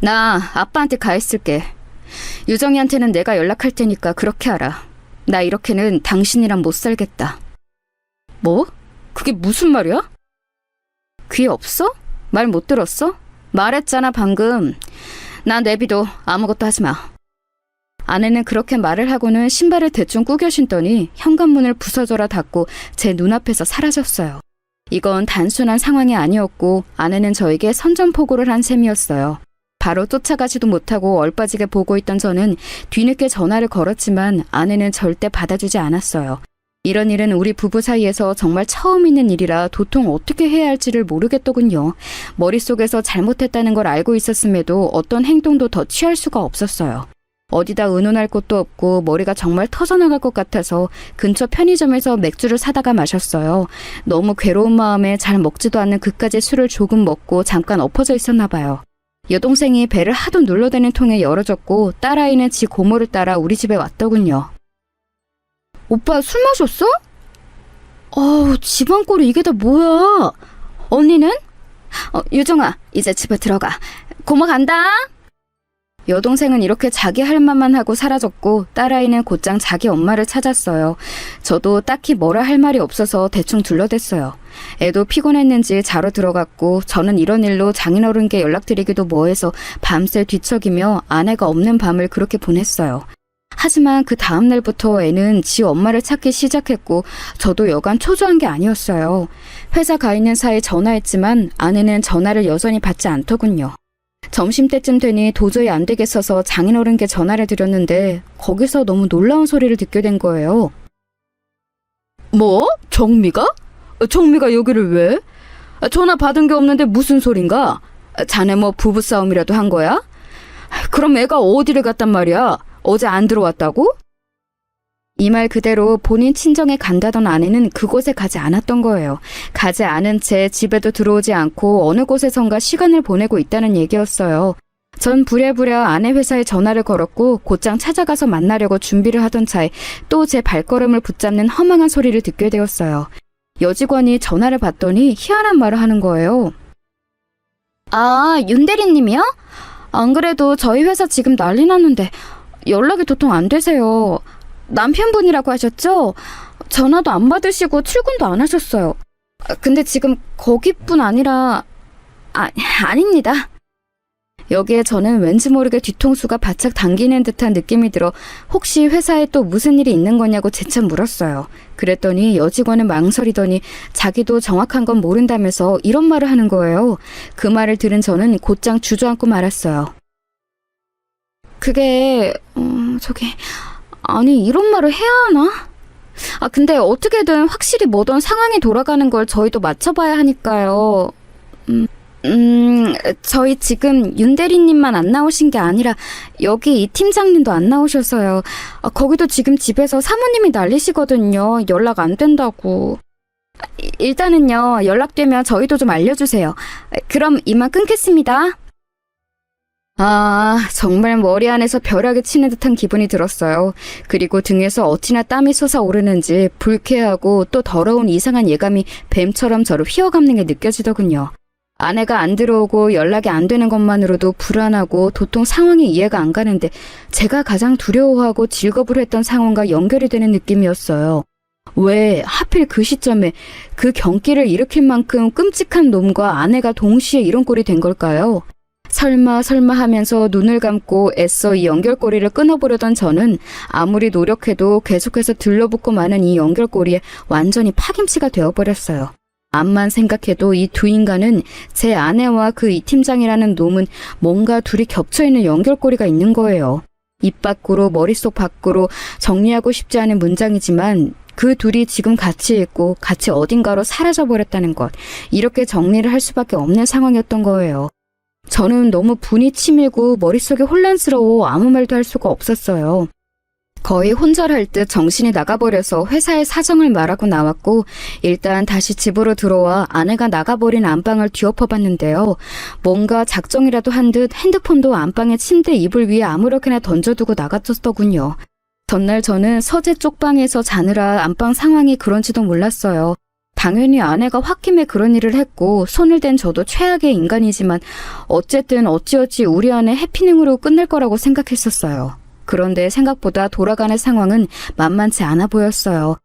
나 아빠한테 가 있을게. 유정이한테는 내가 연락할 테니까 그렇게 하라. 나 이렇게는 당신이랑 못 살겠다. 뭐? 그게 무슨 말이야? 귀 없어? 말 못 들었어? 말했잖아 방금. 나 내비도 아무것도 하지 마. 아내는 그렇게 말을 하고는 신발을 대충 꾸겨 신더니 현관문을 부서져라 닫고 제 눈앞에서 사라졌어요. 이건 단순한 상황이 아니었고 아내는 저에게 선전포고를 한 셈이었어요. 바로 쫓아가지도 못하고 얼빠지게 보고 있던 저는 뒤늦게 전화를 걸었지만 아내는 절대 받아주지 않았어요. 이런 일은 우리 부부 사이에서 정말 처음 있는 일이라 도통 어떻게 해야 할지를 모르겠더군요. 머릿속에서 잘못했다는 걸 알고 있었음에도 어떤 행동도 더 취할 수가 없었어요. 어디다 의논할 곳도 없고 머리가 정말 터져나갈 것 같아서 근처 편의점에서 맥주를 사다가 마셨어요. 너무 괴로운 마음에 잘 먹지도 않는 그까지 술을 조금 먹고 잠깐 엎어져 있었나 봐요. 여동생이 배를 하도 눌러대는 통에 열어줬고 딸아이는 지 고모를 따라 우리 집에 왔더군요. 오빠 술 마셨어? 집안꼴이 이게 다 뭐야? 언니는? 유정아, 이제 집에 들어가. 고모 간다. 여동생은 이렇게 자기 할 말만 하고 사라졌고 딸아이는 곧장 자기 엄마를 찾았어요. 저도 딱히 뭐라 할 말이 없어서 대충 둘러댔어요. 애도 피곤했는지 자러 들어갔고 저는 이런 일로 장인어른께 연락드리기도 뭐해서 밤새 뒤척이며 아내가 없는 밤을 그렇게 보냈어요. 하지만 그 다음 날부터 애는 지 엄마를 찾기 시작했고 저도 여간 초조한 게 아니었어요. 회사 가 있는 사이 전화했지만 아내는 전화를 여전히 받지 않더군요. 점심때쯤 되니 도저히 안 되겠어서 장인어른께 전화를 드렸는데 거기서 너무 놀라운 소리를 듣게 된 거예요. 뭐? 정미가? 정미가 여기를 왜? 전화 받은 게 없는데 무슨 소린가? 자네 뭐 부부싸움이라도 한 거야? 그럼 애가 어디를 갔단 말이야? 어제 안 들어왔다고? 이 말 그대로 본인 친정에 간다던 아내는 그곳에 가지 않았던 거예요. 가지 않은 채 집에도 들어오지 않고 어느 곳에선가 시간을 보내고 있다는 얘기였어요. 전 부랴부랴 아내 회사에 전화를 걸었고 곧장 찾아가서 만나려고 준비를 하던 차에 또 제 발걸음을 붙잡는 허망한 소리를 듣게 되었어요. 여직원이 전화를 받더니 희한한 말을 하는 거예요. 아, 윤 대리님이요? 안 그래도 저희 회사 지금 난리 났는데 연락이 도통 안 되세요. 남편분이라고 하셨죠? 전화도 안 받으시고 출근도 안 하셨어요. 근데 지금 거기뿐 아니라 아닙니다. 여기에 저는 왠지 모르게 뒤통수가 바짝 당기는 듯한 느낌이 들어 혹시 회사에 또 무슨 일이 있는 거냐고 재차 물었어요. 그랬더니 여직원은 망설이더니 자기도 정확한 건 모른다면서 이런 말을 하는 거예요. 그 말을 들은 저는 곧장 주저앉고 말았어요. 그게 아니 이런 말을 해야 하나? 근데 어떻게든 확실히 뭐든 상황이 돌아가는 걸 저희도 맞춰봐야 하니까요. 저희 지금 윤 대리님만 안 나오신 게 아니라 여기 이 팀장님도 안 나오셔서요. 거기도 지금 집에서 사모님이 난리시거든요. 연락 안 된다고. 일단은요, 연락되면 저희도 좀 알려주세요. 그럼 이만 끊겠습니다. 정말 머리 안에서 벼락이 치는 듯한 기분이 들었어요. 그리고 등에서 어찌나 땀이 솟아오르는지 불쾌하고 또 더러운 이상한 예감이 뱀처럼 저를 휘어감는 게 느껴지더군요. 아내가 안 들어오고 연락이 안 되는 것만으로도 불안하고 도통 상황이 이해가 안 가는데 제가 가장 두려워하고 질겁을 상황과 연결이 되는 느낌이었어요. 왜 하필 그 시점에 그 경기를 일으킬 만큼 끔찍한 놈과 아내가 동시에 이런 꼴이 된 걸까요? 설마 하면서 눈을 감고 애써 이 연결고리를 끊어보려던 저는 아무리 노력해도 계속해서 들러붙고 마는 이 연결고리에 완전히 파김치가 되어버렸어요. 암만 생각해도 이 두 인간은 제 아내와 그 이 팀장이라는 놈은 뭔가 둘이 겹쳐있는 연결고리가 있는 거예요. 입 밖으로 머릿속 밖으로 정리하고 싶지 않은 문장이지만 그 둘이 지금 같이 있고 같이 어딘가로 사라져버렸다는 것. 이렇게 정리를 할 수밖에 없는 상황이었던 거예요. 저는 너무 분이 치밀고 머릿속이 혼란스러워 아무 말도 할 수가 없었어요. 거의 혼절할 듯 정신이 나가버려서 회사에 사정을 말하고 나왔고 일단 다시 집으로 들어와 아내가 나가버린 안방을 뒤엎어봤는데요. 뭔가 작정이라도 한 듯 핸드폰도 안방의 침대 이불 위에 아무렇게나 던져두고 나갔었더군요. 전날 저는 서재 쪽 방에서 자느라 안방 상황이 그런지도 몰랐어요. 당연히 아내가 홧김에 그런 일을 했고 손을 댄 저도 최악의 인간이지만 어쨌든 어찌어찌 우리 안에 해피닝으로 끝날 거라고 생각했었어요. 그런데 생각보다 돌아가는 상황은 만만치 않아 보였어요.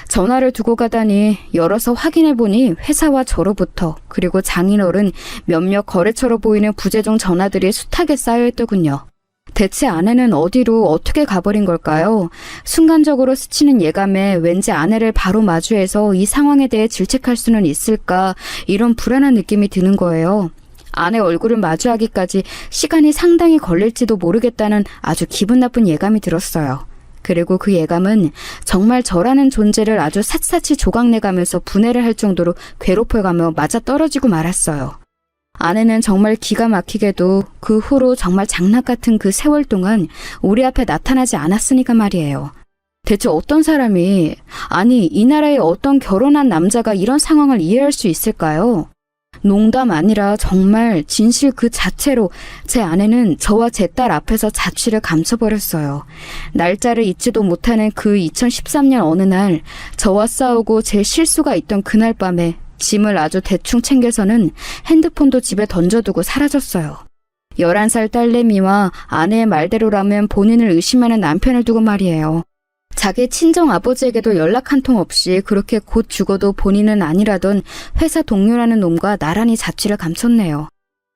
전화를 두고 가다니 열어서 확인해보니 회사와 저로부터 그리고 장인어른 몇몇 거래처로 보이는 부재중 전화들이 숱하게 쌓여있더군요. 대체 아내는 어디로 어떻게 가버린 걸까요? 순간적으로 스치는 예감에 왠지 아내를 바로 마주해서 이 상황에 대해 질책할 수는 있을까 이런 불안한 느낌이 드는 거예요. 아내 얼굴을 마주하기까지 시간이 상당히 걸릴지도 모르겠다는 아주 기분 나쁜 예감이 들었어요. 그리고 그 예감은 정말 저라는 존재를 아주 샅샅이 조각내가면서 분해를 할 정도로 괴롭혀가며 맞아떨어지고 말았어요. 아내는 정말 기가 막히게도 그 후로 정말 장난 같은 그 세월 동안 우리 앞에 나타나지 않았으니까 말이에요. 대체 어떤 사람이, 아니 이 나라의 어떤 결혼한 남자가 이런 상황을 이해할 수 있을까요? 농담 아니라 정말 진실 그 자체로 제 아내는 저와 제 딸 앞에서 자취를 감춰버렸어요. 날짜를 잊지도 못하는 그 2013년 어느 날 저와 싸우고 제 실수가 있던 그날 밤에 짐을 아주 대충 챙겨서는 핸드폰도 집에 던져두고 사라졌어요. 11살 딸내미와 아내의 말대로라면 본인을 의심하는 남편을 두고 말이에요. 자기 친정 아버지에게도 연락 한 통 없이 그렇게 곧 죽어도 본인은 아니라던 회사 동료라는 놈과 나란히 자취를 감췄네요.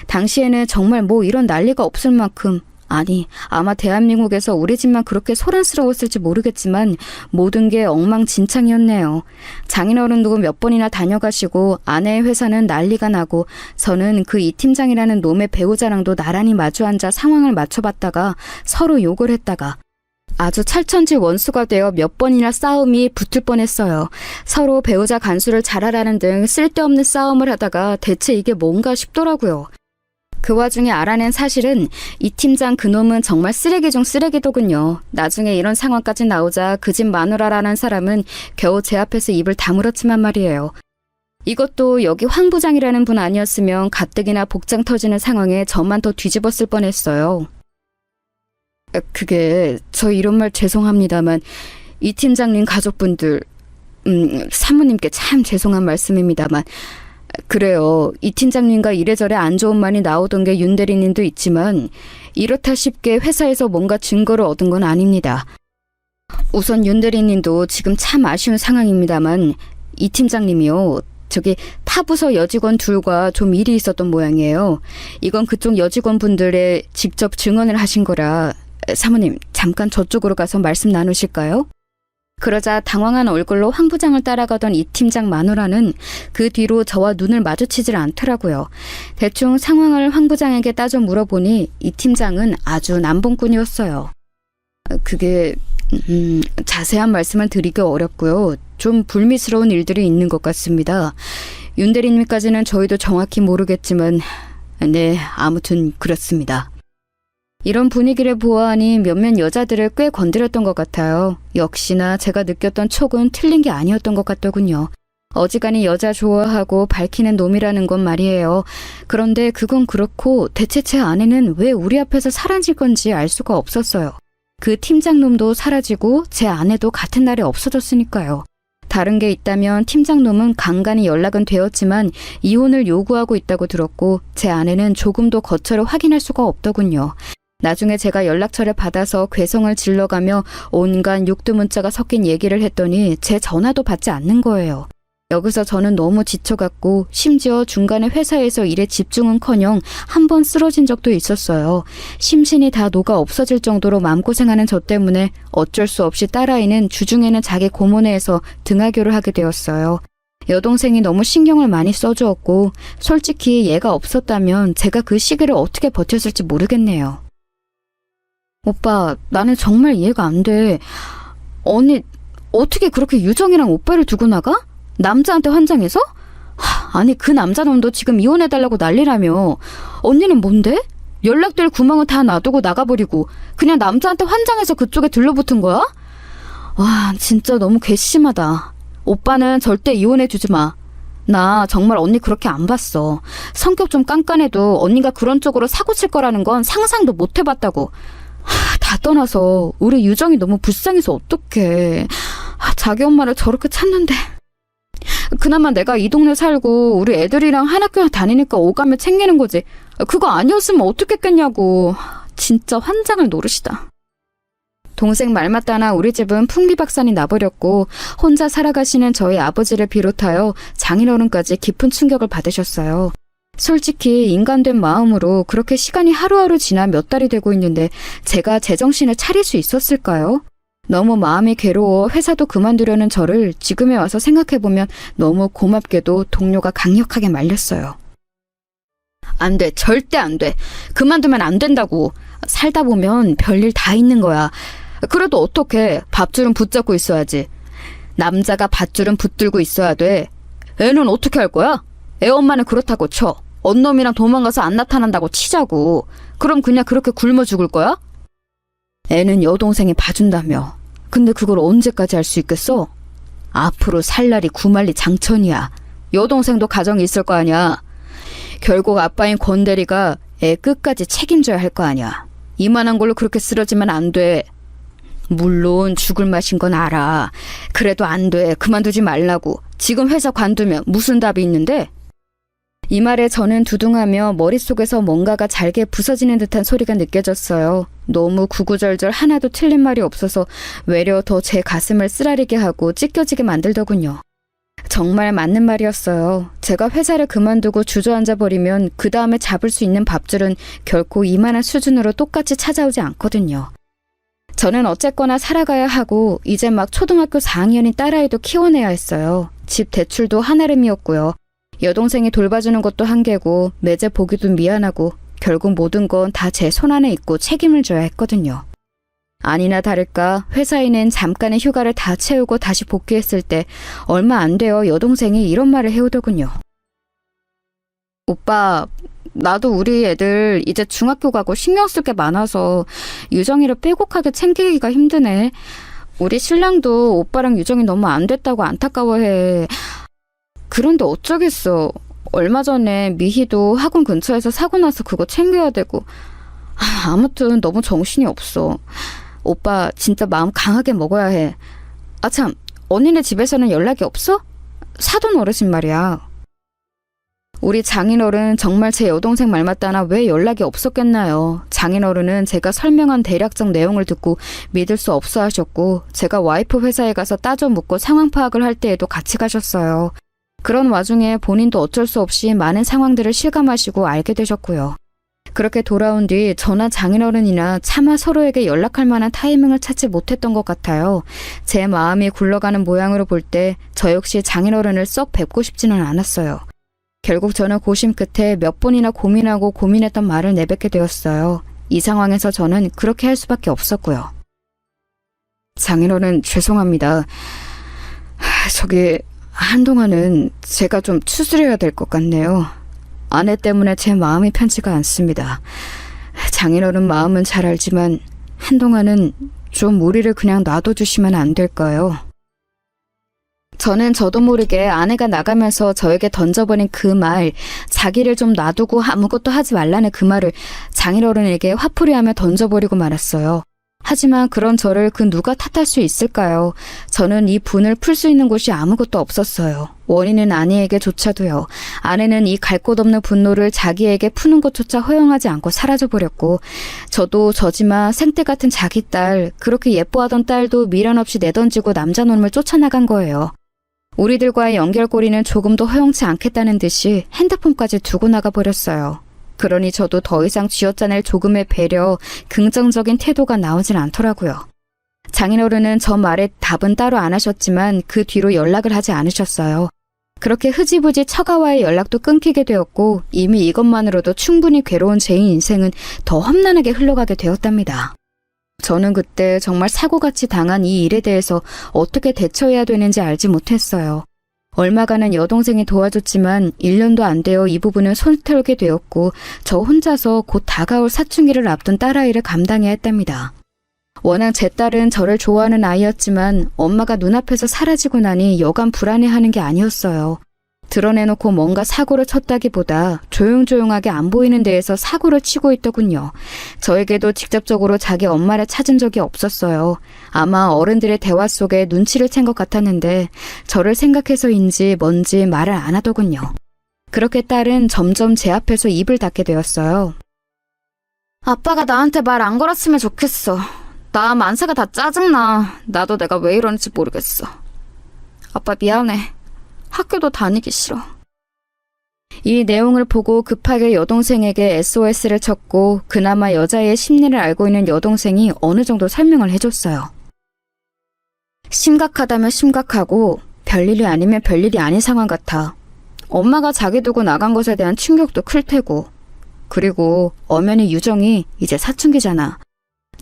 당시에는 정말 뭐 이런 난리가 없을 만큼, 아니, 아마 대한민국에서 우리 집만 그렇게 소란스러웠을지 모르겠지만 모든 게 엉망진창이었네요. 장인어른도 몇 번이나 다녀가시고 아내의 회사는 난리가 나고 저는 그 이 팀장이라는 놈의 배우자랑도 나란히 마주 앉아 상황을 맞춰봤다가 서로 욕을 했다가 아주 찰천지 원수가 되어 몇 번이나 싸움이 붙을 뻔했어요. 서로 배우자 간수를 잘하라는 등 쓸데없는 싸움을 하다가 대체 이게 뭔가 싶더라고요. 그 와중에 알아낸 사실은 이 팀장 그놈은 정말 쓰레기 중 쓰레기더군요. 나중에 이런 상황까지 나오자 그 집 마누라라는 사람은 겨우 제 앞에서 입을 다물었지만 말이에요. 이것도 여기 황 부장이라는 분 아니었으면 가뜩이나 복장 터지는 상황에 저만 더 뒤집었을 뻔했어요. 그게 저 이런 말 죄송합니다만 이 팀장님 가족분들 사모님께 참 죄송한 말씀입니다만 그래요. 이 팀장님과 이래저래 안 좋은 말이 나오던 게 윤 대리님도 있지만 이렇다 쉽게 회사에서 뭔가 증거를 얻은 건 아닙니다. 우선 윤 대리님도 지금 참 아쉬운 상황입니다만 이 팀장님이요. 저기 타부서 여직원 둘과 좀 일이 있었던 모양이에요. 이건 그쪽 여직원분들의 직접 증언을 하신 거라 사모님 잠깐 저쪽으로 가서 말씀 나누실까요? 그러자 당황한 얼굴로 황 부장을 따라가던 이 팀장 마누라는 그 뒤로 저와 눈을 마주치질 않더라고요. 대충 상황을 황 부장에게 따져 물어보니 이 팀장은 아주 남봉꾼이었어요. 그게 자세한 말씀을 드리기 어렵고요. 좀 불미스러운 일들이 있는 것 같습니다. 윤 대리님까지는 저희도 정확히 모르겠지만 네, 아무튼 그렇습니다. 이런 분위기를 보아하니 몇몇 여자들을 꽤 건드렸던 것 같아요. 역시나 제가 느꼈던 촉은 틀린 게 아니었던 것 같더군요. 어지간히 여자 좋아하고 밝히는 놈이라는 건 말이에요. 그런데 그건 그렇고 대체 제 아내는 왜 우리 앞에서 사라질 건지 알 수가 없었어요. 그 팀장 놈도 사라지고 제 아내도 같은 날에 없어졌으니까요. 다른 게 있다면 팀장 놈은 간간히 연락은 되었지만 이혼을 요구하고 있다고 들었고 제 아내는 조금도 거처를 확인할 수가 없더군요. 나중에 제가 연락처를 받아서 괴성을 질러가며 온갖 욕두 문자가 섞인 얘기를 했더니 제 전화도 받지 않는 거예요. 여기서 저는 너무 지쳐갔고 심지어 중간에 회사에서 일에 집중은커녕 한 번 쓰러진 적도 있었어요. 심신이 다 녹아 없어질 정도로 마음고생하는 저 때문에 어쩔 수 없이 딸아이는 주중에는 자기 고모네에서 등하교를 하게 되었어요. 여동생이 너무 신경을 많이 써주었고 솔직히 얘가 없었다면 제가 그 시기를 어떻게 버텼을지 모르겠네요. 오빠, 나는 정말 이해가 안 돼. 언니, 어떻게 그렇게 유정이랑 오빠를 두고 나가? 남자한테 환장해서? 아니, 그 남자놈도 지금 이혼해달라고 난리라며. 언니는 뭔데? 연락될 구멍은 다 놔두고 나가버리고 그냥 남자한테 환장해서 그쪽에 들러붙은 거야? 와, 진짜 너무 괘씸하다. 오빠는 절대 이혼해주지 마. 나 정말 언니 그렇게 안 봤어. 성격 좀 깐깐해도 언니가 그런 쪽으로 사고칠 거라는 건 상상도 못 해봤다고. 다 떠나서 우리 유정이 너무 불쌍해서 어떡해. 자기 엄마를 저렇게 찾는데. 그나마 내가 이 동네 살고 우리 애들이랑 한 학교 다니니까 오가며 챙기는 거지. 그거 아니었으면 어떻겠겠냐고. 진짜 환장을 노릇이다. 동생 말 맞다나 우리 집은 풍비박산이 나버렸고 혼자 살아가시는 저희 아버지를 비롯하여 장인어른까지 깊은 충격을 받으셨어요. 솔직히 인간된 마음으로 그렇게 시간이 하루하루 지나 몇 달이 되고 있는데 제가 제정신을 차릴 수 있었을까요? 너무 마음이 괴로워 회사도 그만두려는 저를 지금에 와서 생각해보면 너무 고맙게도 동료가 강력하게 말렸어요. 안 돼, 절대 안 돼. 그만두면 안 된다고. 살다 보면 별일 다 있는 거야. 그래도 어떡해. 밧줄은 붙잡고 있어야지. 남자가 밧줄은 붙들고 있어야 돼. 애는 어떻게 할 거야? 애 엄마는 그렇다고 쳐. 언놈이랑 도망가서 안 나타난다고 치자고. 그럼 그냥 그렇게 굶어 죽을 거야? 애는 여동생이 봐준다며. 근데 그걸 언제까지 할 수 있겠어? 앞으로 살 날이 구만리 장천이야. 여동생도 가정이 있을 거 아니야. 결국 아빠인 권대리가 애 끝까지 책임져야 할 거 아니야. 이만한 걸로 그렇게 쓰러지면 안 돼. 물론 죽을 맛인 건 알아. 그래도 안 돼. 그만두지 말라고. 지금 회사 관두면 무슨 답이 있는데? 이 말에 저는 두둥하며 머릿속에서 뭔가가 잘게 부서지는 듯한 소리가 느껴졌어요. 너무 구구절절 하나도 틀린 말이 없어서 외려 더 제 가슴을 쓰라리게 하고 찢겨지게 만들더군요. 정말 맞는 말이었어요. 제가 회사를 그만두고 주저앉아 버리면 그 다음에 잡을 수 있는 밥줄은 결코 이만한 수준으로 똑같이 찾아오지 않거든요. 저는 어쨌거나 살아가야 하고 이제 막 초등학교 4학년인 딸아이도 키워내야 했어요. 집 대출도 한아름이었고요. 여동생이 돌봐주는 것도 한계고 매제 보기도 미안하고 결국 모든 건 다 제 손안에 있고 책임을 져야 했거든요. 아니나 다를까 회사에는 잠깐의 휴가를 다 채우고 다시 복귀했을 때 얼마 안 되어 여동생이 이런 말을 해오더군요. 오빠, 나도 우리 애들 이제 중학교 가고 신경 쓸 게 많아서 유정이를 빼곡하게 챙기기가 힘드네. 우리 신랑도 오빠랑 유정이 너무 안 됐다고 안타까워해. 그런데 어쩌겠어. 얼마 전에 미희도 학원 근처에서 사고 나서 그거 챙겨야 되고. 아무튼 너무 정신이 없어. 오빠 진짜 마음 강하게 먹어야 해. 아 참, 언니네 집에서는 연락이 없어? 사돈 어르신 말이야. 우리 장인어른 정말 제 여동생 말 맞다나 왜 연락이 없었겠나요. 장인어른은 제가 설명한 대략적 내용을 듣고 믿을 수 없어 하셨고 제가 와이프 회사에 가서 따져 묻고 상황 파악을 할 때에도 같이 가셨어요. 그런 와중에 본인도 어쩔 수 없이 많은 상황들을 실감하시고 알게 되셨고요. 그렇게 돌아온 뒤 저나 장인어른이나 차마 서로에게 연락할 만한 타이밍을 찾지 못했던 것 같아요. 제 마음이 굴러가는 모양으로 볼 때 저 역시 장인어른을 썩 뵙고 싶지는 않았어요. 결국 저는 고심 끝에 몇 번이나 고민하고 고민했던 말을 내뱉게 되었어요. 이 상황에서 저는 그렇게 할 수밖에 없었고요. 장인어른 죄송합니다. 저기 한동안은 제가 좀 추스려야 될 것 같네요. 아내 때문에 제 마음이 편치가 않습니다. 장인어른 마음은 잘 알지만 한동안은 좀 우리를 그냥 놔둬주시면 안 될까요? 저는 저도 모르게 아내가 나가면서 저에게 던져버린 그 말, 자기를 좀 놔두고 아무것도 하지 말라는 그 말을 장인어른에게 화풀이하며 던져버리고 말았어요. 하지만 그런 저를 그 누가 탓할 수 있을까요? 저는 이 분을 풀 수 있는 곳이 아무것도 없었어요. 원인은 아내에게조차도요. 아내는 이 갈 곳 없는 분노를 자기에게 푸는 것조차 허용하지 않고 사라져버렸고 저도 저지만 생태 같은 자기 딸, 그렇게 예뻐하던 딸도 미련 없이 내던지고 남자 놈을 쫓아나간 거예요. 우리들과의 연결고리는 조금도 허용치 않겠다는 듯이 핸드폰까지 두고 나가버렸어요. 그러니 저도 더 이상 쥐어짜낼 조금의 배려, 긍정적인 태도가 나오진 않더라고요. 장인어른은 저 말에 답은 따로 안 하셨지만 그 뒤로 연락을 하지 않으셨어요. 그렇게 흐지부지 처가와의 연락도 끊기게 되었고 이미 이것만으로도 충분히 괴로운 제 인생은 더 험난하게 흘러가게 되었답니다. 저는 그때 정말 사고같이 당한 이 일에 대해서 어떻게 대처해야 되는지 알지 못했어요. 얼마간은 여동생이 도와줬지만 1년도 안 되어 이 부분을 손털게 되었고 저 혼자서 곧 다가올 사춘기를 앞둔 딸아이를 감당해야 했답니다. 워낙 제 딸은 저를 좋아하는 아이였지만 엄마가 눈앞에서 사라지고 나니 여간 불안해하는 게 아니었어요. 드러내놓고 뭔가 사고를 쳤다기보다 조용조용하게 안 보이는 데에서 사고를 치고 있더군요. 저에게도 직접적으로 자기 엄마를 찾은 적이 없었어요. 아마 어른들의 대화 속에 눈치를 챈 것 같았는데 저를 생각해서인지 뭔지 말을 안 하더군요. 그렇게 딸은 점점 제 앞에서 입을 닫게 되었어요. 아빠가 나한테 말 안 걸었으면 좋겠어. 나 만사가 다 짜증나. 나도 내가 왜 이러는지 모르겠어. 아빠 미안해. 학교도 다니기 싫어. 이 내용을 보고 급하게 여동생에게 SOS를 쳤고 그나마 여자의 심리를 알고 있는 여동생이 어느 정도 설명을 해줬어요. 심각하다면 심각하고 별일이 아니면 별일이 아닌 상황 같아. 엄마가 자기 두고 나간 것에 대한 충격도 클 테고 그리고 엄연히 유정이 이제 사춘기잖아.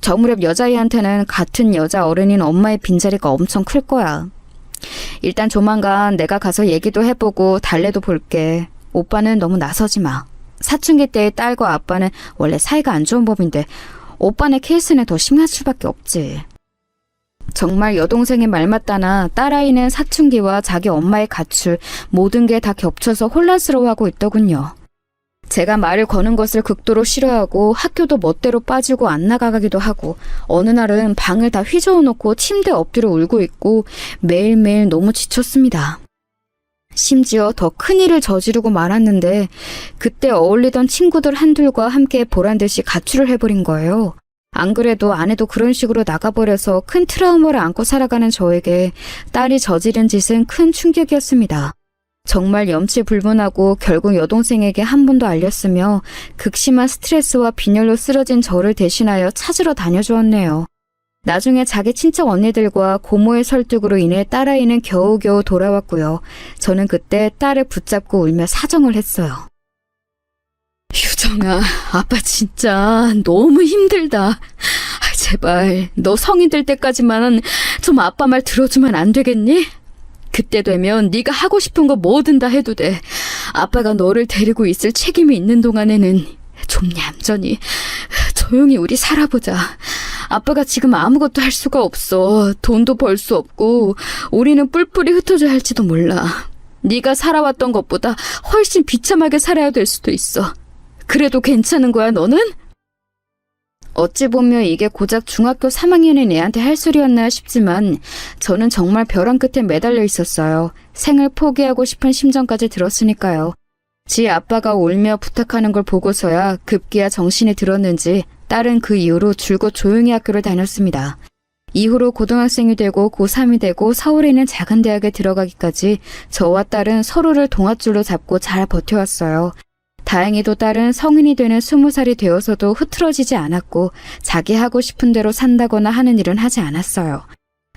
저 무렵 여자애한테는 같은 여자 어른인 엄마의 빈자리가 엄청 클 거야. 일단 조만간 내가 가서 얘기도 해보고 달래도 볼게. 오빠는 너무 나서지 마. 사춘기 때의 딸과 아빠는 원래 사이가 안 좋은 법인데 오빠네 케이스는 더 심할 수밖에 없지. 정말 여동생의 말 맞다나 딸아이는 사춘기와 자기 엄마의 가출 모든 게 다 겹쳐서 혼란스러워하고 있더군요. 제가 말을 거는 것을 극도로 싫어하고 학교도 멋대로 빠지고 안 나가기도 하고 어느 날은 방을 다 휘저어놓고 침대에 엎드려 울고 있고 매일매일 너무 지쳤습니다. 심지어 더 큰일을 저지르고 말았는데 그때 어울리던 친구들 한둘과 함께 보란듯이 가출을 해버린 거예요. 안 그래도 아내도 그런 식으로 나가버려서 큰 트라우마를 안고 살아가는 저에게 딸이 저지른 짓은 큰 충격이었습니다. 정말 염치불문하고 결국 여동생에게 한 번 더 알렸으며 극심한 스트레스와 빈혈로 쓰러진 저를 대신하여 찾으러 다녀주었네요. 나중에 자기 친척 언니들과 고모의 설득으로 인해 딸아이는 겨우겨우 돌아왔고요. 저는 그때 딸을 붙잡고 울며 사정을 했어요. 효정아, 아빠 진짜 너무 힘들다. 제발 너 성인 될 때까지만 좀 아빠 말 들어주면 안 되겠니? 그때 되면 네가 하고 싶은 거 뭐든 다 해도 돼. 아빠가 너를 데리고 있을 책임이 있는 동안에는 좀 얌전히 조용히 우리 살아보자. 아빠가 지금 아무것도 할 수가 없어. 돈도 벌 수 없고 우리는 뿔뿔이 흩어져야 할지도 몰라. 네가 살아왔던 것보다 훨씬 비참하게 살아야 될 수도 있어. 그래도 괜찮은 거야, 너는? 어찌 보면 이게 고작 중학교 3학년인 애한테 할 소리였나 싶지만 저는 정말 벼랑 끝에 매달려 있었어요. 생을 포기하고 싶은 심정까지 들었으니까요. 지 아빠가 울며 부탁하는 걸 보고서야 급기야 정신이 들었는지 딸은 그 이후로 줄곧 조용히 학교를 다녔습니다. 이후로 고등학생이 되고 고3이 되고 서울에 있는 작은 대학에 들어가기까지 저와 딸은 서로를 동아줄로 잡고 잘 버텨왔어요. 다행히도 딸은 성인이 되는 20살이 되어서도 흐트러지지 않았고 자기 하고 싶은 대로 산다거나 하는 일은 하지 않았어요.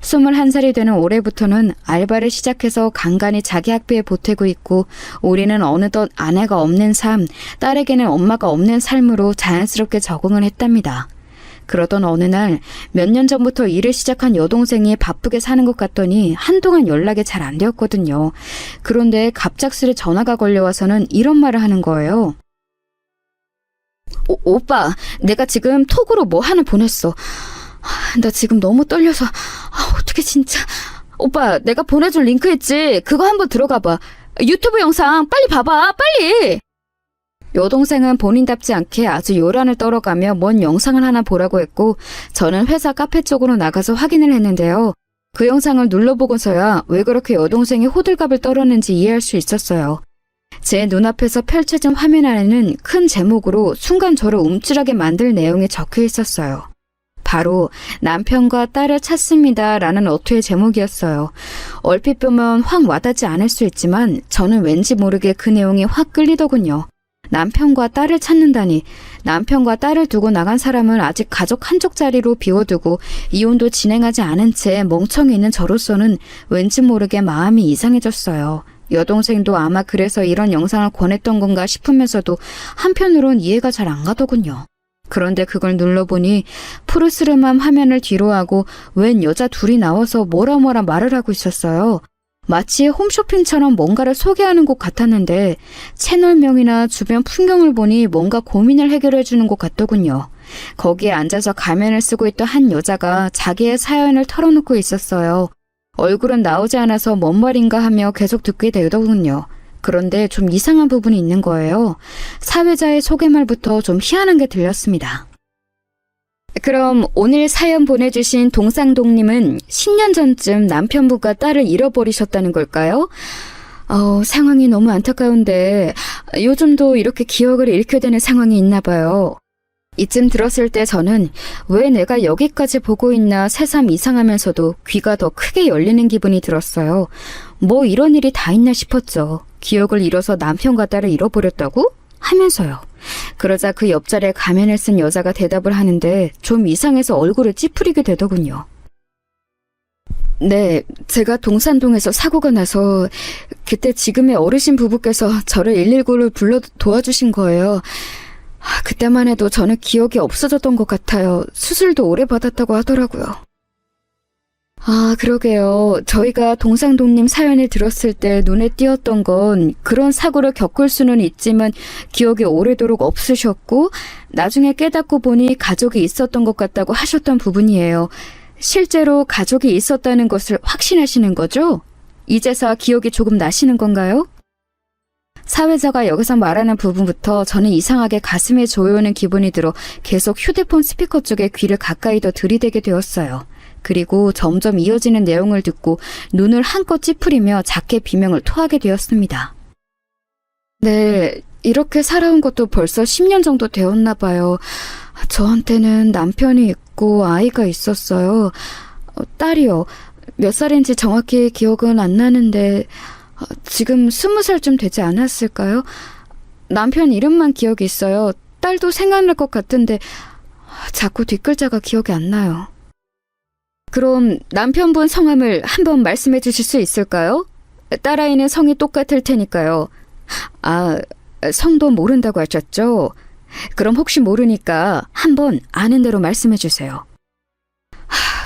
21살이 되는 올해부터는 알바를 시작해서 간간히 자기 학비에 보태고 있고 우리는 어느덧 아내가 없는 삶, 딸에게는 엄마가 없는 삶으로 자연스럽게 적응을 했답니다. 그러던 어느 날 몇 년 전부터 일을 시작한 여동생이 바쁘게 사는 것 같더니 한동안 연락이 잘 안 되었거든요. 그런데 갑작스레 전화가 걸려와서는 이런 말을 하는 거예요. 오빠, 내가 지금 톡으로 뭐 하나 보냈어. 나 지금 너무 떨려서 어떡해 진짜. 오빠, 내가 보내준 링크 있지? 그거 한번 들어가 봐. 유튜브 영상 빨리 봐봐, 빨리. 여동생은 본인답지 않게 아주 요란을 떨어가며 뭔 영상을 하나 보라고 했고 저는 회사 카페 쪽으로 나가서 확인을 했는데요. 그 영상을 눌러보고서야 왜 그렇게 여동생이 호들갑을 떨었는지 이해할 수 있었어요. 제 눈앞에서 펼쳐진 화면 안에는 큰 제목으로 순간 저를 움찔하게 만들 내용이 적혀 있었어요. 바로 남편과 딸을 찾습니다 라는 어투의 제목이었어요. 얼핏 보면 확 와닿지 않을 수 있지만 저는 왠지 모르게 그 내용이 확 끌리더군요. 남편과 딸을 찾는다니. 남편과 딸을 두고 나간 사람을 아직 가족 한쪽 자리로 비워두고 이혼도 진행하지 않은 채 멍청이 있는 저로서는 왠지 모르게 마음이 이상해졌어요. 여동생도 아마 그래서 이런 영상을 권했던 건가 싶으면서도 한편으론 이해가 잘 안 가더군요. 그런데 그걸 눌러보니 푸르스름한 화면을 뒤로하고 웬 여자 둘이 나와서 뭐라 말을 하고 있었어요. 마치 홈쇼핑처럼 뭔가를 소개하는 곳 같았는데 채널명이나 주변 풍경을 보니 뭔가 고민을 해결해 주는 곳 같더군요. 거기에 앉아서 가면을 쓰고 있던 한 여자가 자기의 사연을 털어놓고 있었어요. 얼굴은 나오지 않아서 뭔 말인가 하며 계속 듣게 되더군요. 그런데 좀 이상한 부분이 있는 거예요. 사회자의 소개말부터 좀 희한한 게 들렸습니다. 그럼 오늘 사연 보내주신 동상동님은 10년 전쯤 남편분과 딸을 잃어버리셨다는 걸까요? 상황이 너무 안타까운데 요즘도 이렇게 기억을 잃게 되는 상황이 있나 봐요. 이쯤 들었을 때 저는 왜 내가 여기까지 보고 있나 새삼 이상하면서도 귀가 더 크게 열리는 기분이 들었어요. 뭐 이런 일이 다 있나 싶었죠. 기억을 잃어서 남편과 딸을 잃어버렸다고? 하면서요. 그러자 그 옆자리에 가면을 쓴 여자가 대답을 하는데 좀 이상해서 얼굴을 찌푸리게 되더군요. 네, 제가 동산동에서 사고가 나서 그때 지금의 어르신 부부께서 저를 119를 불러 도와주신 거예요. 그때만 해도 저는 기억이 없어졌던 것 같아요. 수술도 오래 받았다고 하더라고요. 그러게요. 저희가 동상동님 사연을 들었을 때 눈에 띄었던 건 그런 사고를 겪을 수는 있지만 기억이 오래도록 없으셨고 나중에 깨닫고 보니 가족이 있었던 것 같다고 하셨던 부분이에요. 실제로 가족이 있었다는 것을 확신하시는 거죠? 이제서 기억이 조금 나시는 건가요? 사회자가 여기서 말하는 부분부터 저는 이상하게 가슴에 조여오는 기분이 들어 계속 휴대폰 스피커 쪽에 귀를 가까이 더 들이대게 되었어요. 그리고 점점 이어지는 내용을 듣고 눈을 한껏 찌푸리며 작게 비명을 토하게 되었습니다. 네, 이렇게 살아온 것도 벌써 10년 정도 되었나 봐요. 저한테는 남편이 있고 아이가 있었어요. 딸이요. 몇 살인지 정확히 기억은 안 나는데 지금 20살쯤 되지 않았을까요? 남편 이름만 기억이 있어요. 딸도 생각날 것 같은데 자꾸 뒷글자가 기억이 안 나요. 그럼 남편분 성함을 한번 말씀해 주실 수 있을까요? 딸아이는 성이 똑같을 테니까요. 아, 성도 모른다고 하셨죠? 그럼 혹시 모르니까 한번 아는 대로 말씀해 주세요.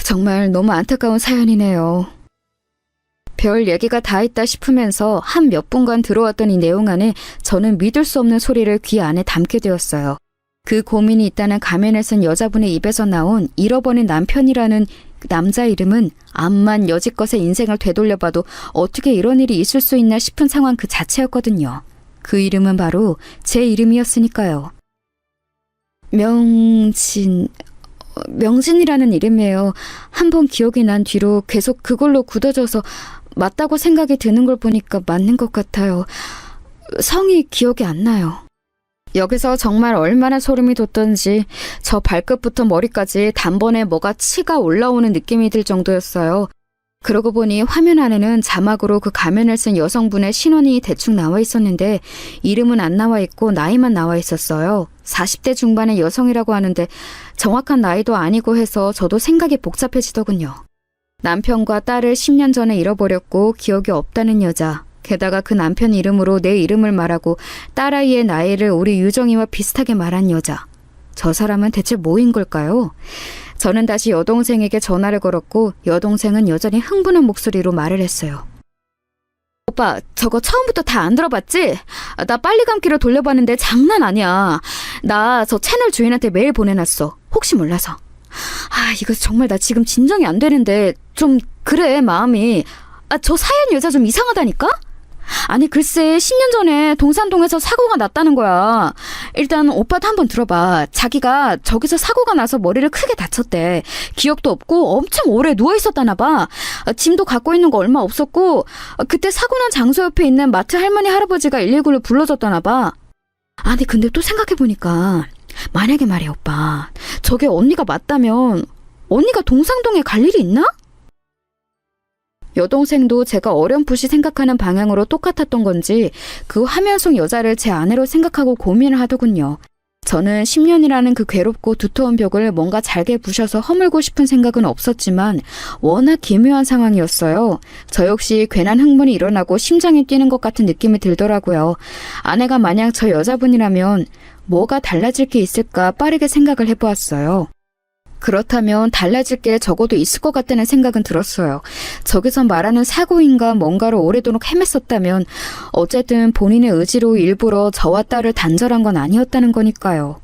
정말 너무 안타까운 사연이네요. 별 얘기가 다 있다 싶으면서 한 몇 분간 들어왔던 이 내용 안에 저는 믿을 수 없는 소리를 귀 안에 담게 되었어요. 그 고민이 있다는 가면을 쓴 여자분의 입에서 나온 잃어버린 남편이라는 남자 이름은 암만 여지껏의 인생을 되돌려봐도 어떻게 이런 일이 있을 수 있나 싶은 상황 그 자체였거든요. 그 이름은 바로 제 이름이었으니까요. 명진이라는 이름이에요. 한번 기억이 난 뒤로 계속 그걸로 굳어져서 맞다고 생각이 드는 걸 보니까 맞는 것 같아요. 성이 기억이 안 나요. 여기서 정말 얼마나 소름이 돋던지 저 발끝부터 머리까지 단번에 뭐가 치가 올라오는 느낌이 들 정도였어요. 그러고 보니 화면 안에는 자막으로 그 가면을 쓴 여성분의 신원이 대충 나와 있었는데 이름은 안 나와 있고 나이만 나와 있었어요. 40대 중반의 여성이라고 하는데 정확한 나이도 아니고 해서 저도 생각이 복잡해지더군요. 남편과 딸을 10년 전에 잃어버렸고 기억이 없다는 여자. 게다가 그 남편 이름으로 내 이름을 말하고 딸아이의 나이를 우리 유정이와 비슷하게 말한 여자. 저 사람은 대체 뭐인 걸까요? 저는 다시 여동생에게 전화를 걸었고 여동생은 여전히 흥분한 목소리로 말을 했어요. 오빠, 저거 처음부터 다 안 들어봤지? 나 빨리 감기로 돌려봤는데 장난 아니야. 나 저 채널 주인한테 메일 보내놨어. 혹시 몰라서. 이거 정말 나 지금 진정이 안 되는데 좀 그래 마음이. 저 사연 여자 좀 이상하다니까? 아니 글쎄 10년 전에 동산동에서 사고가 났다는 거야. 일단 오빠도 한번 들어봐. 자기가 저기서 사고가 나서 머리를 크게 다쳤대. 기억도 없고 엄청 오래 누워있었다나 봐. 짐도 갖고 있는 거 얼마 없었고 그때 사고 난 장소 옆에 있는 마트 할머니 할아버지가 119를 불러줬다나 봐. 아니 근데 또 생각해보니까 만약에 말이야 오빠 저게 언니가 맞다면 언니가 동상동에 갈 일이 있나? 여동생도 제가 어렴풋이 생각하는 방향으로 똑같았던 건지 그 화면 속 여자를 제 아내로 생각하고 고민을 하더군요. 저는 10년이라는 그 괴롭고 두터운 벽을 뭔가 잘게 부셔서 허물고 싶은 생각은 없었지만 워낙 기묘한 상황이었어요. 저 역시 괜한 흥분이 일어나고 심장이 뛰는 것 같은 느낌이 들더라고요. 아내가 만약 저 여자분이라면 뭐가 달라질 게 있을까 빠르게 생각을 해보았어요. 그렇다면 달라질 게 적어도 있을 것 같다는 생각은 들었어요. 저기서 말하는 사고인가 뭔가로 오래도록 헤맸었다면 어쨌든 본인의 의지로 일부러 저와 딸을 단절한 건 아니었다는 거니까요.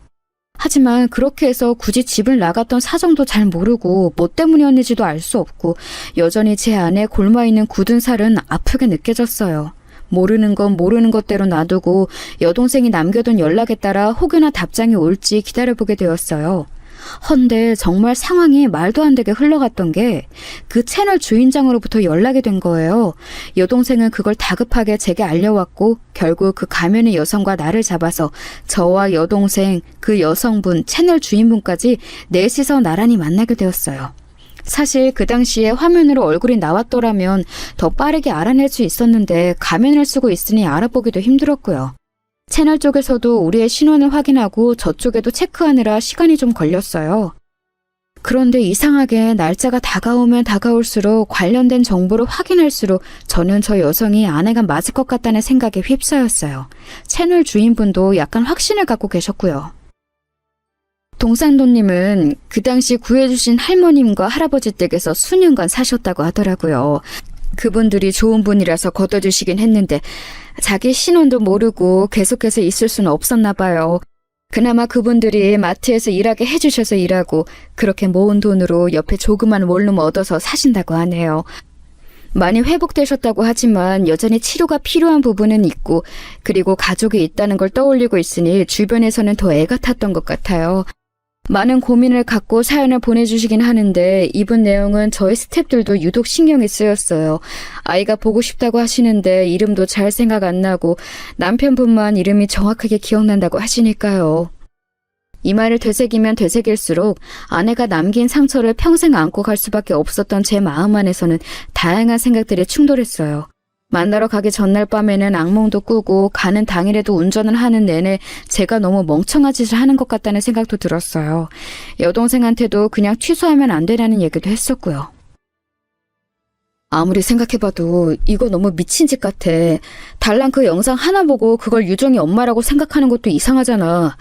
하지만 그렇게 해서 굳이 집을 나갔던 사정도 잘 모르고 뭐 때문이었는지도 알 수 없고 여전히 제 안에 골마있는 굳은 살은 아프게 느껴졌어요. 모르는 건 모르는 것대로 놔두고 여동생이 남겨둔 연락에 따라 혹여나 답장이 올지 기다려보게 되었어요. 헌데 정말 상황이 말도 안 되게 흘러갔던 게 그 채널 주인장으로부터 연락이 된 거예요. 여동생은 그걸 다급하게 제게 알려왔고 결국 그 가면의 여성과 나를 잡아서 저와 여동생, 그 여성분, 채널 주인분까지 넷이서 나란히 만나게 되었어요. 사실 그 당시에 화면으로 얼굴이 나왔더라면 더 빠르게 알아낼 수 있었는데 가면을 쓰고 있으니 알아보기도 힘들었고요. 채널 쪽에서도 우리의 신원을 확인하고 저쪽에도 체크하느라 시간이 좀 걸렸어요. 그런데 이상하게 날짜가 다가오면 다가올수록 관련된 정보를 확인할수록 저는 저 여성이 아내가 맞을 것 같다는 생각에 휩싸였어요. 채널 주인분도 약간 확신을 갖고 계셨고요. 동산도님은 그 당시 구해주신 할머님과 할아버지 댁에서 수년간 사셨다고 하더라고요. 그분들이 좋은 분이라서 걷어주시긴 했는데 자기 신원도 모르고 계속해서 있을 수는 없었나 봐요. 그나마 그분들이 마트에서 일하게 해주셔서 일하고 그렇게 모은 돈으로 옆에 조그만 원룸 얻어서 사신다고 하네요. 많이 회복되셨다고 하지만 여전히 치료가 필요한 부분은 있고 그리고 가족이 있다는 걸 떠올리고 있으니 주변에서는 더 애가 탔던 것 같아요. 많은 고민을 갖고 사연을 보내주시긴 하는데 이분 내용은 저희 스태프들도 유독 신경이 쓰였어요. 아이가 보고 싶다고 하시는데 이름도 잘 생각 안 나고 남편분만 이름이 정확하게 기억난다고 하시니까요. 이 말을 되새기면 되새길수록 아내가 남긴 상처를 평생 안고 갈 수밖에 없었던 제 마음 안에서는 다양한 생각들이 충돌했어요. 만나러 가기 전날 밤에는 악몽도 꾸고 가는 당일에도 운전을 하는 내내 제가 너무 멍청한 짓을 하는 것 같다는 생각도 들었어요. 여동생한테도 그냥 취소하면 안 되라는 얘기도 했었고요. 아무리 생각해봐도 이거 너무 미친 짓 같아. 달랑 그 영상 하나 보고 그걸 유정이 엄마라고 생각하는 것도 이상하잖아.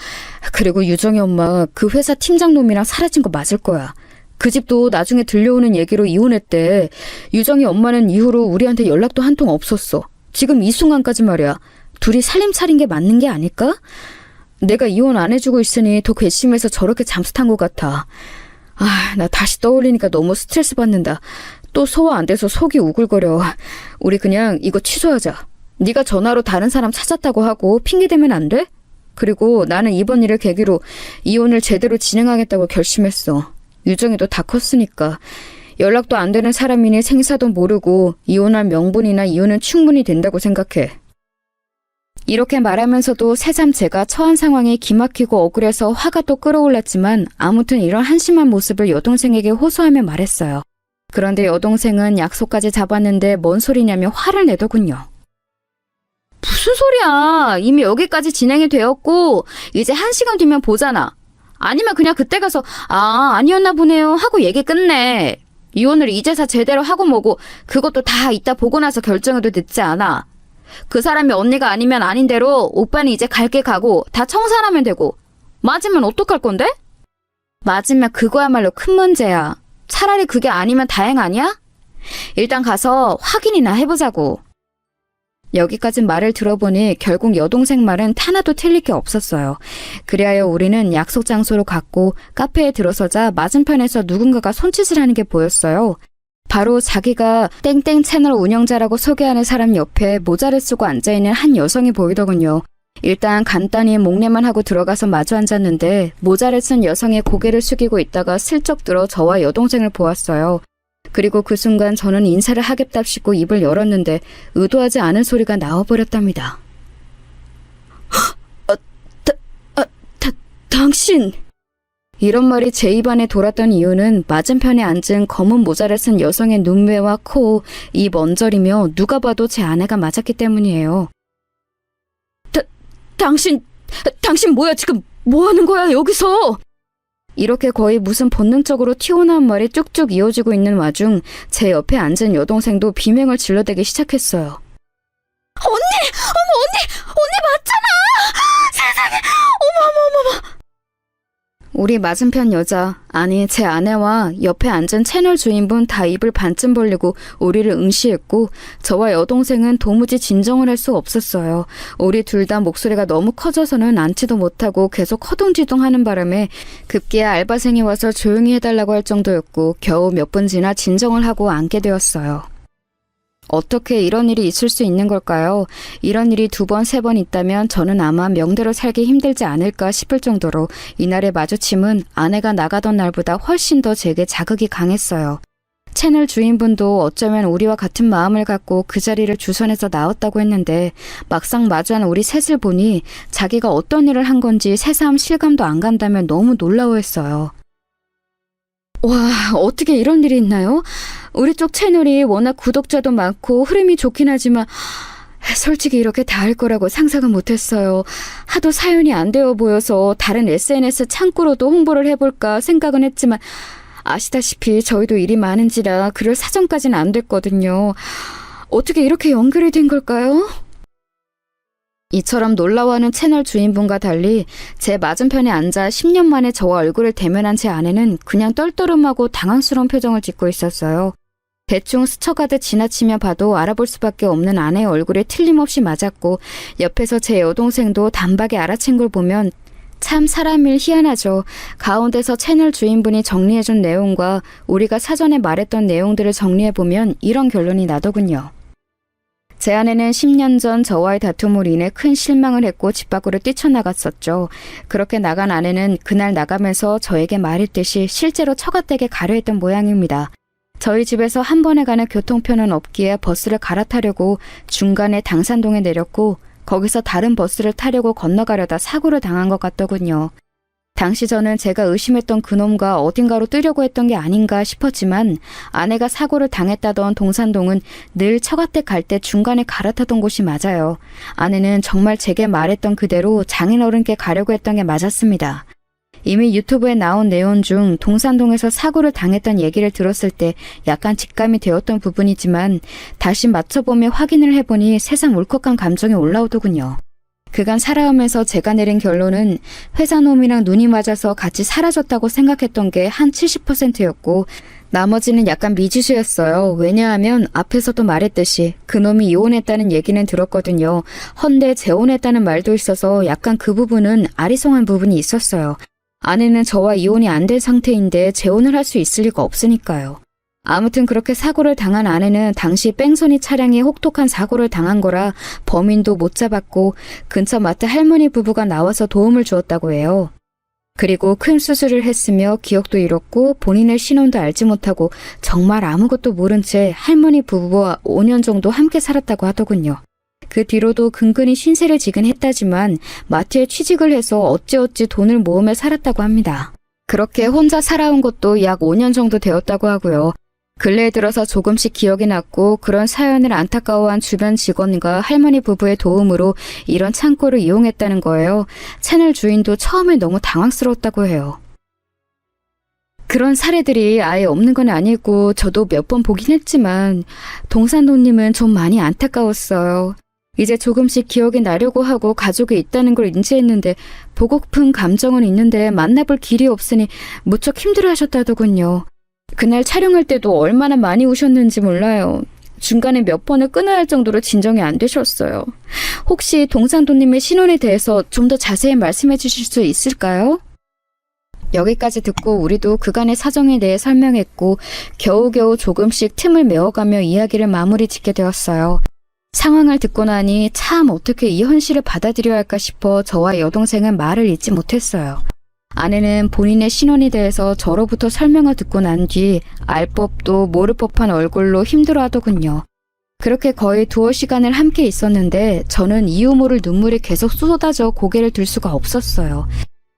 그리고 유정이 엄마 그 회사 팀장 놈이랑 사라진 거 맞을 거야. 그 집도 나중에 들려오는 얘기로 이혼했대. 유정이 엄마는 이후로 우리한테 연락도 한 통 없었어. 지금 이 순간까지 말이야. 둘이 살림 차린 게 맞는 게 아닐까? 내가 이혼 안 해주고 있으니 더 괘씸해서 저렇게 잠수 탄 것 같아. 나 다시 떠올리니까 너무 스트레스 받는다. 또 소화 안 돼서 속이 우글거려. 우리 그냥 이거 취소하자. 네가 전화로 다른 사람 찾았다고 하고 핑계대면 안 돼? 그리고 나는 이번 일을 계기로 이혼을 제대로 진행하겠다고 결심했어. 유정이도 다 컸으니까. 연락도 안 되는 사람이니 생사도 모르고 이혼할 명분이나 이유는 충분히 된다고 생각해. 이렇게 말하면서도 새삼 제가 처한 상황이 기막히고 억울해서 화가 또 끌어올랐지만 아무튼 이런 한심한 모습을 여동생에게 호소하며 말했어요. 그런데 여동생은 약속까지 잡았는데 뭔 소리냐며 화를 내더군요. 무슨 소리야. 이미 여기까지 진행이 되었고 이제 1시간 뒤면 보잖아. 아니면 그냥 그때 가서 아니었나 보네요 하고 얘기 끝내. 이혼을 이제서 제대로 하고 뭐고 그것도 다 이따 보고 나서 결정해도 늦지 않아. 그 사람이 언니가 아니면 아닌 대로 오빠는 이제 갈 게 가고 다 청산하면 되고. 맞으면 어떡할 건데? 맞으면 그거야말로 큰 문제야. 차라리 그게 아니면 다행 아니야? 일단 가서 확인이나 해보자고. 여기까지 말을 들어보니 결국 여동생 말은 하나도 틀릴 게 없었어요. 그리하여 우리는 약속 장소로 갔고 카페에 들어서자 맞은편에서 누군가가 손짓을 하는 게 보였어요. 바로 자기가 땡땡 채널 운영자라고 소개하는 사람 옆에 모자를 쓰고 앉아있는 한 여성이 보이더군요. 일단 간단히 목례만 하고 들어가서 마주 앉았는데 모자를 쓴 여성의 고개를 숙이고 있다가 슬쩍 들어 저와 여동생을 보았어요. 그리고 그 순간 저는 인사를 하겠답시고 입을 열었는데 의도하지 않은 소리가 나와버렸답니다. 당신! 이런 말이 제 입안에 돌았던 이유는 맞은편에 앉은 검은 모자를 쓴 여성의 눈매와 코, 입 언저리며 누가 봐도 제 아내가 맞았기 때문이에요. 당신 뭐야 지금 뭐 하는 거야 여기서? 이렇게 거의 무슨 본능적으로 튀어나온 말이 쭉쭉 이어지고 있는 와중 제 옆에 앉은 여동생도 비명을 질러대기 시작했어요. 언니 맞잖아! 세상에! 어머. 우리 맞은편 여자, 아니 제 아내와 옆에 앉은 채널 주인분 다 입을 반쯤 벌리고 우리를 응시했고 저와 여동생은 도무지 진정을 할 수 없었어요. 우리 둘 다 목소리가 너무 커져서는 앉지도 못하고 계속 허둥지둥하는 바람에 급기야 알바생이 와서 조용히 해달라고 할 정도였고 겨우 몇 분 지나 진정을 하고 앉게 되었어요. 어떻게 이런 일이 있을 수 있는 걸까요? 이런 일이 2번, 3번 있다면 저는 아마 명대로 살기 힘들지 않을까 싶을 정도로 이날의 마주침은 아내가 나가던 날보다 훨씬 더 제게 자극이 강했어요. 채널 주인분도 어쩌면 우리와 같은 마음을 갖고 그 자리를 주선해서 나왔다고 했는데 막상 마주한 우리 셋을 보니 자기가 어떤 일을 한 건지 새삼 실감도 안 간다며 너무 놀라워했어요. 와, 어떻게 이런 일이 있나요? 우리 쪽 채널이 워낙 구독자도 많고 흐름이 좋긴 하지만 솔직히 이렇게 다 할 거라고 상상은 못했어요. 하도 사연이 안 되어 보여서 다른 SNS 창구로도 홍보를 해볼까 생각은 했지만 아시다시피 저희도 일이 많은지라 그럴 사정까지는 안 됐거든요. 어떻게 이렇게 연결이 된 걸까요? 이처럼 놀라워하는 채널 주인분과 달리 제 맞은편에 앉아 10년 만에 저와 얼굴을 대면한 제 아내는 그냥 떨떠름하고 당황스러운 표정을 짓고 있었어요. 대충 스쳐가듯 지나치며 봐도 알아볼 수밖에 없는 아내의 얼굴에 틀림없이 맞았고 옆에서 제 여동생도 단박에 알아챈 걸 보면 참 사람일 희한하죠. 가운데서 채널 주인분이 정리해준 내용과 우리가 사전에 말했던 내용들을 정리해보면 이런 결론이 나더군요. 제 아내는 10년 전 저와의 다툼으로 인해 큰 실망을 했고 집 밖으로 뛰쳐나갔었죠. 그렇게 나간 아내는 그날 나가면서 저에게 말했듯이 실제로 처갓댁에 가려 했던 모양입니다. 저희 집에서 한 번에 가는 교통편은 없기에 버스를 갈아타려고 중간에 당산동에 내렸고 거기서 다른 버스를 타려고 건너가려다 사고를 당한 것 같더군요. 당시 저는 제가 의심했던 그놈과 어딘가로 뜨려고 했던 게 아닌가 싶었지만 아내가 사고를 당했다던 동산동은 늘 처갓댁 갈 때 중간에 갈아타던 곳이 맞아요. 아내는 정말 제게 말했던 그대로 장인어른께 가려고 했던 게 맞았습니다. 이미 유튜브에 나온 내용 중 동산동에서 사고를 당했던 얘기를 들었을 때 약간 직감이 되었던 부분이지만 다시 맞춰보며 확인을 해보니 새삼 울컥한 감정이 올라오더군요. 그간 살아오면서 제가 내린 결론은 회사놈이랑 눈이 맞아서 같이 사라졌다고 생각했던 게 한 70%였고 나머지는 약간 미지수였어요. 왜냐하면 앞에서도 말했듯이 그놈이 이혼했다는 얘기는 들었거든요. 헌데 재혼했다는 말도 있어서 약간 그 부분은 아리송한 부분이 있었어요. 아내는 저와 이혼이 안 된 상태인데 재혼을 할 수 있을 리가 없으니까요. 아무튼 그렇게 사고를 당한 아내는 당시 뺑소니 차량에 혹독한 사고를 당한 거라 범인도 못 잡았고 근처 마트 할머니 부부가 나와서 도움을 주었다고 해요. 그리고 큰 수술을 했으며 기억도 잃었고 본인의 신원도 알지 못하고 정말 아무것도 모른 채 할머니 부부와 5년 정도 함께 살았다고 하더군요. 그 뒤로도 근근히 신세를 지긴 했다지만 마트에 취직을 해서 어찌어찌 돈을 모으며 살았다고 합니다. 그렇게 혼자 살아온 것도 약 5년 정도 되었다고 하고요. 근래에 들어서 조금씩 기억이 났고 그런 사연을 안타까워한 주변 직원과 할머니 부부의 도움으로 이런 창고를 이용했다는 거예요. 채널 주인도 처음에 너무 당황스러웠다고 해요. 그런 사례들이 아예 없는 건 아니고 저도 몇 번 보긴 했지만 동산도님은 좀 많이 안타까웠어요. 이제 조금씩 기억이 나려고 하고 가족이 있다는 걸 인지했는데 보고픈 감정은 있는데 만나볼 길이 없으니 무척 힘들어하셨다더군요. 그날 촬영할 때도 얼마나 많이 우셨는지 몰라요. 중간에 몇 번을 끊어야 할 정도로 진정이 안 되셨어요. 혹시 동산도님의 신원에 대해서 좀 더 자세히 말씀해 주실 수 있을까요? 여기까지 듣고 우리도 그간의 사정에 대해 설명했고 겨우겨우 조금씩 틈을 메워가며 이야기를 마무리 짓게 되었어요. 상황을 듣고 나니 참 어떻게 이 현실을 받아들여야 할까 싶어 저와 여동생은 말을 잇지 못했어요. 아내는 본인의 신원에 대해서 저로부터 설명을 듣고 난 뒤 알 법도 모를 법한 얼굴로 힘들어하더군요. 그렇게 거의 두어 시간을 함께 있었는데 저는 이유 모를 눈물이 계속 쏟아져 고개를 들 수가 없었어요.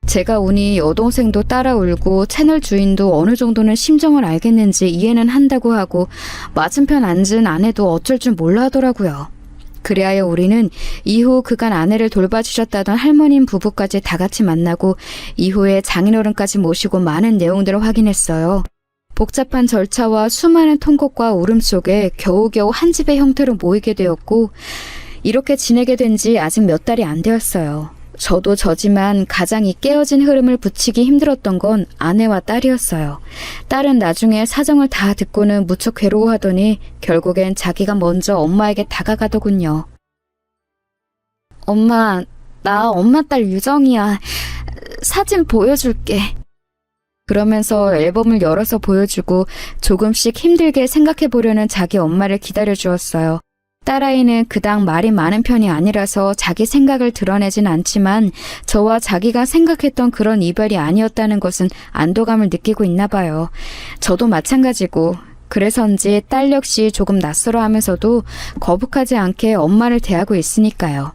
제가 우니 여동생도 따라 울고 채널 주인도 어느 정도는 심정을 알겠는지 이해는 한다고 하고 맞은편 앉은 아내도 어쩔 줄 몰라 하더라고요. 그리하여 우리는 이후 그간 아내를 돌봐주셨다던 할머님 부부까지 다 같이 만나고 이후에 장인어른까지 모시고 많은 내용들을 확인했어요. 복잡한 절차와 수많은 통곡과 울음 속에 겨우겨우 한 집의 형태로 모이게 되었고 이렇게 지내게 된 지 아직 몇 달이 안 되었어요. 저도 저지만 가장 이 깨어진 흐름을 붙이기 힘들었던 건 아내와 딸이었어요. 딸은 나중에 사정을 다 듣고는 무척 괴로워하더니 결국엔 자기가 먼저 엄마에게 다가가더군요. 엄마, 나 엄마 딸 유정이야. 사진 보여줄게. 그러면서 앨범을 열어서 보여주고 조금씩 힘들게 생각해보려는 자기 엄마를 기다려주었어요. 딸아이는 그닥 말이 많은 편이 아니라서 자기 생각을 드러내진 않지만 저와 자기가 생각했던 그런 이별이 아니었다는 것은 안도감을 느끼고 있나 봐요. 저도 마찬가지고 그래서인지 딸 역시 조금 낯설어하면서도 거북하지 않게 엄마를 대하고 있으니까요.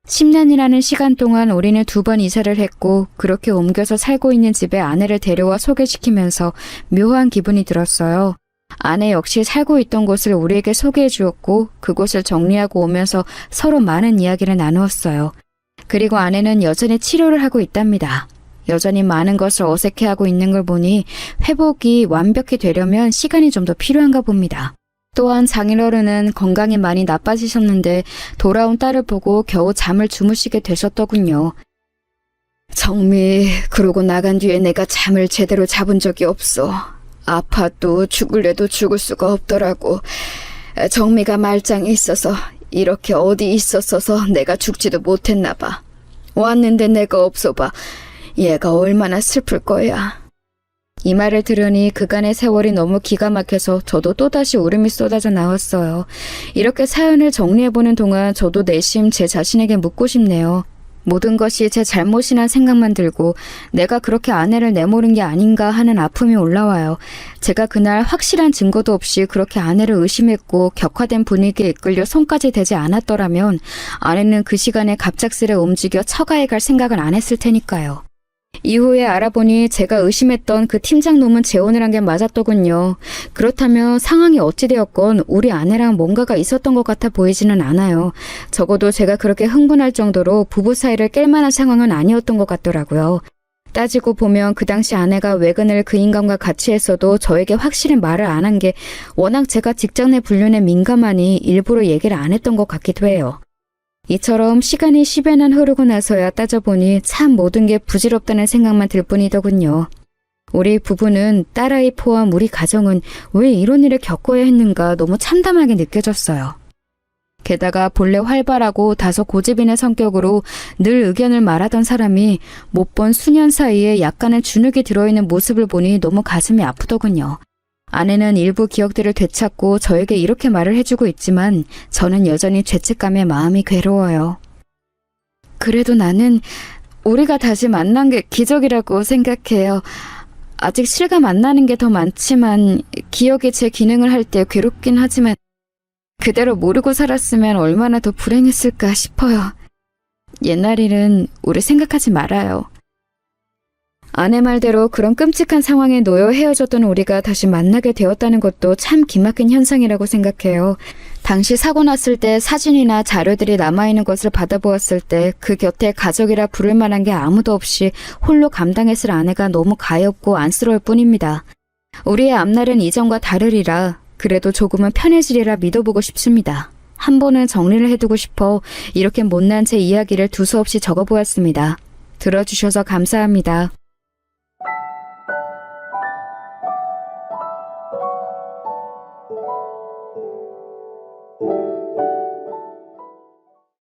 10년이라는 시간 동안 우리는 2번 이사를 했고 그렇게 옮겨서 살고 있는 집에 아내를 데려와 소개시키면서 묘한 기분이 들었어요. 아내 역시 살고 있던 곳을 우리에게 소개해 주었고 그곳을 정리하고 오면서 서로 많은 이야기를 나누었어요. 그리고 아내는 여전히 치료를 하고 있답니다. 여전히 많은 것을 어색해하고 있는 걸 보니 회복이 완벽히 되려면 시간이 좀 더 필요한가 봅니다. 또한 장인어른은 건강이 많이 나빠지셨는데 돌아온 딸을 보고 겨우 잠을 주무시게 되셨더군요. 정미, 그러고 나간 뒤에 내가 잠을 제대로 잡은 적이 없어. 아파도 죽을래도 죽을 수가 없더라고. 정미가 말짱이 있어서 이렇게 어디 있었어서 내가 죽지도 못했나 봐. 왔는데 내가 없어 봐. 얘가 얼마나 슬플 거야. 이 말을 들으니 그간의 세월이 너무 기가 막혀서 저도 또다시 울음이 쏟아져 나왔어요. 이렇게 사연을 정리해보는 동안 저도 내심 제 자신에게 묻고 싶네요. 모든 것이 제 잘못이란 생각만 들고 내가 그렇게 아내를 내모른 게 아닌가 하는 아픔이 올라와요. 제가 그날 확실한 증거도 없이 그렇게 아내를 의심했고 격화된 분위기에 이끌려 손까지 대지 않았더라면 아내는 그 시간에 갑작스레 움직여 처가에 갈 생각을 안 했을 테니까요. 이후에 알아보니 제가 의심했던 그 팀장 놈은 재혼을 한 게 맞았더군요. 그렇다면 상황이 어찌 되었건 우리 아내랑 뭔가가 있었던 것 같아 보이지는 않아요. 적어도 제가 그렇게 흥분할 정도로 부부 사이를 깰 만한 상황은 아니었던 것 같더라고요. 따지고 보면 그 당시 아내가 외근을 그 인간과 같이 했어도 저에게 확실히 말을 안 한 게 워낙 제가 직장 내 불륜에 민감하니 일부러 얘기를 안 했던 것 같기도 해요. 이처럼 시간이 10여 년 흐르고 나서야 따져보니 참 모든 게 부질없다는 생각만 들 뿐이더군요. 우리 부부는 딸아이 포함 우리 가정은 왜 이런 일을 겪어야 했는가 너무 참담하게 느껴졌어요. 게다가 본래 활발하고 다소 고집있는 성격으로 늘 의견을 말하던 사람이 못 본 수년 사이에 약간의 주눅이 들어있는 모습을 보니 너무 가슴이 아프더군요. 아내는 일부 기억들을 되찾고 저에게 이렇게 말을 해주고 있지만 저는 여전히 죄책감에 마음이 괴로워요. 그래도 나는 우리가 다시 만난 게 기적이라고 생각해요. 아직 실감 안 나는 게 더 많지만 기억이 제 기능을 할 때 괴롭긴 하지만 그대로 모르고 살았으면 얼마나 더 불행했을까 싶어요. 옛날 일은 우리 생각하지 말아요. 아내 말대로 그런 끔찍한 상황에 놓여 헤어졌던 우리가 다시 만나게 되었다는 것도 참 기막힌 현상이라고 생각해요. 당시 사고 났을 때 사진이나 자료들이 남아있는 것을 받아보았을 때 그 곁에 가족이라 부를 만한 게 아무도 없이 홀로 감당했을 아내가 너무 가엾고 안쓰러울 뿐입니다. 우리의 앞날은 이전과 다르리라 그래도 조금은 편해지리라 믿어보고 싶습니다. 한 번은 정리를 해두고 싶어 이렇게 못난 제 이야기를 두서없이 적어보았습니다. 들어주셔서 감사합니다. you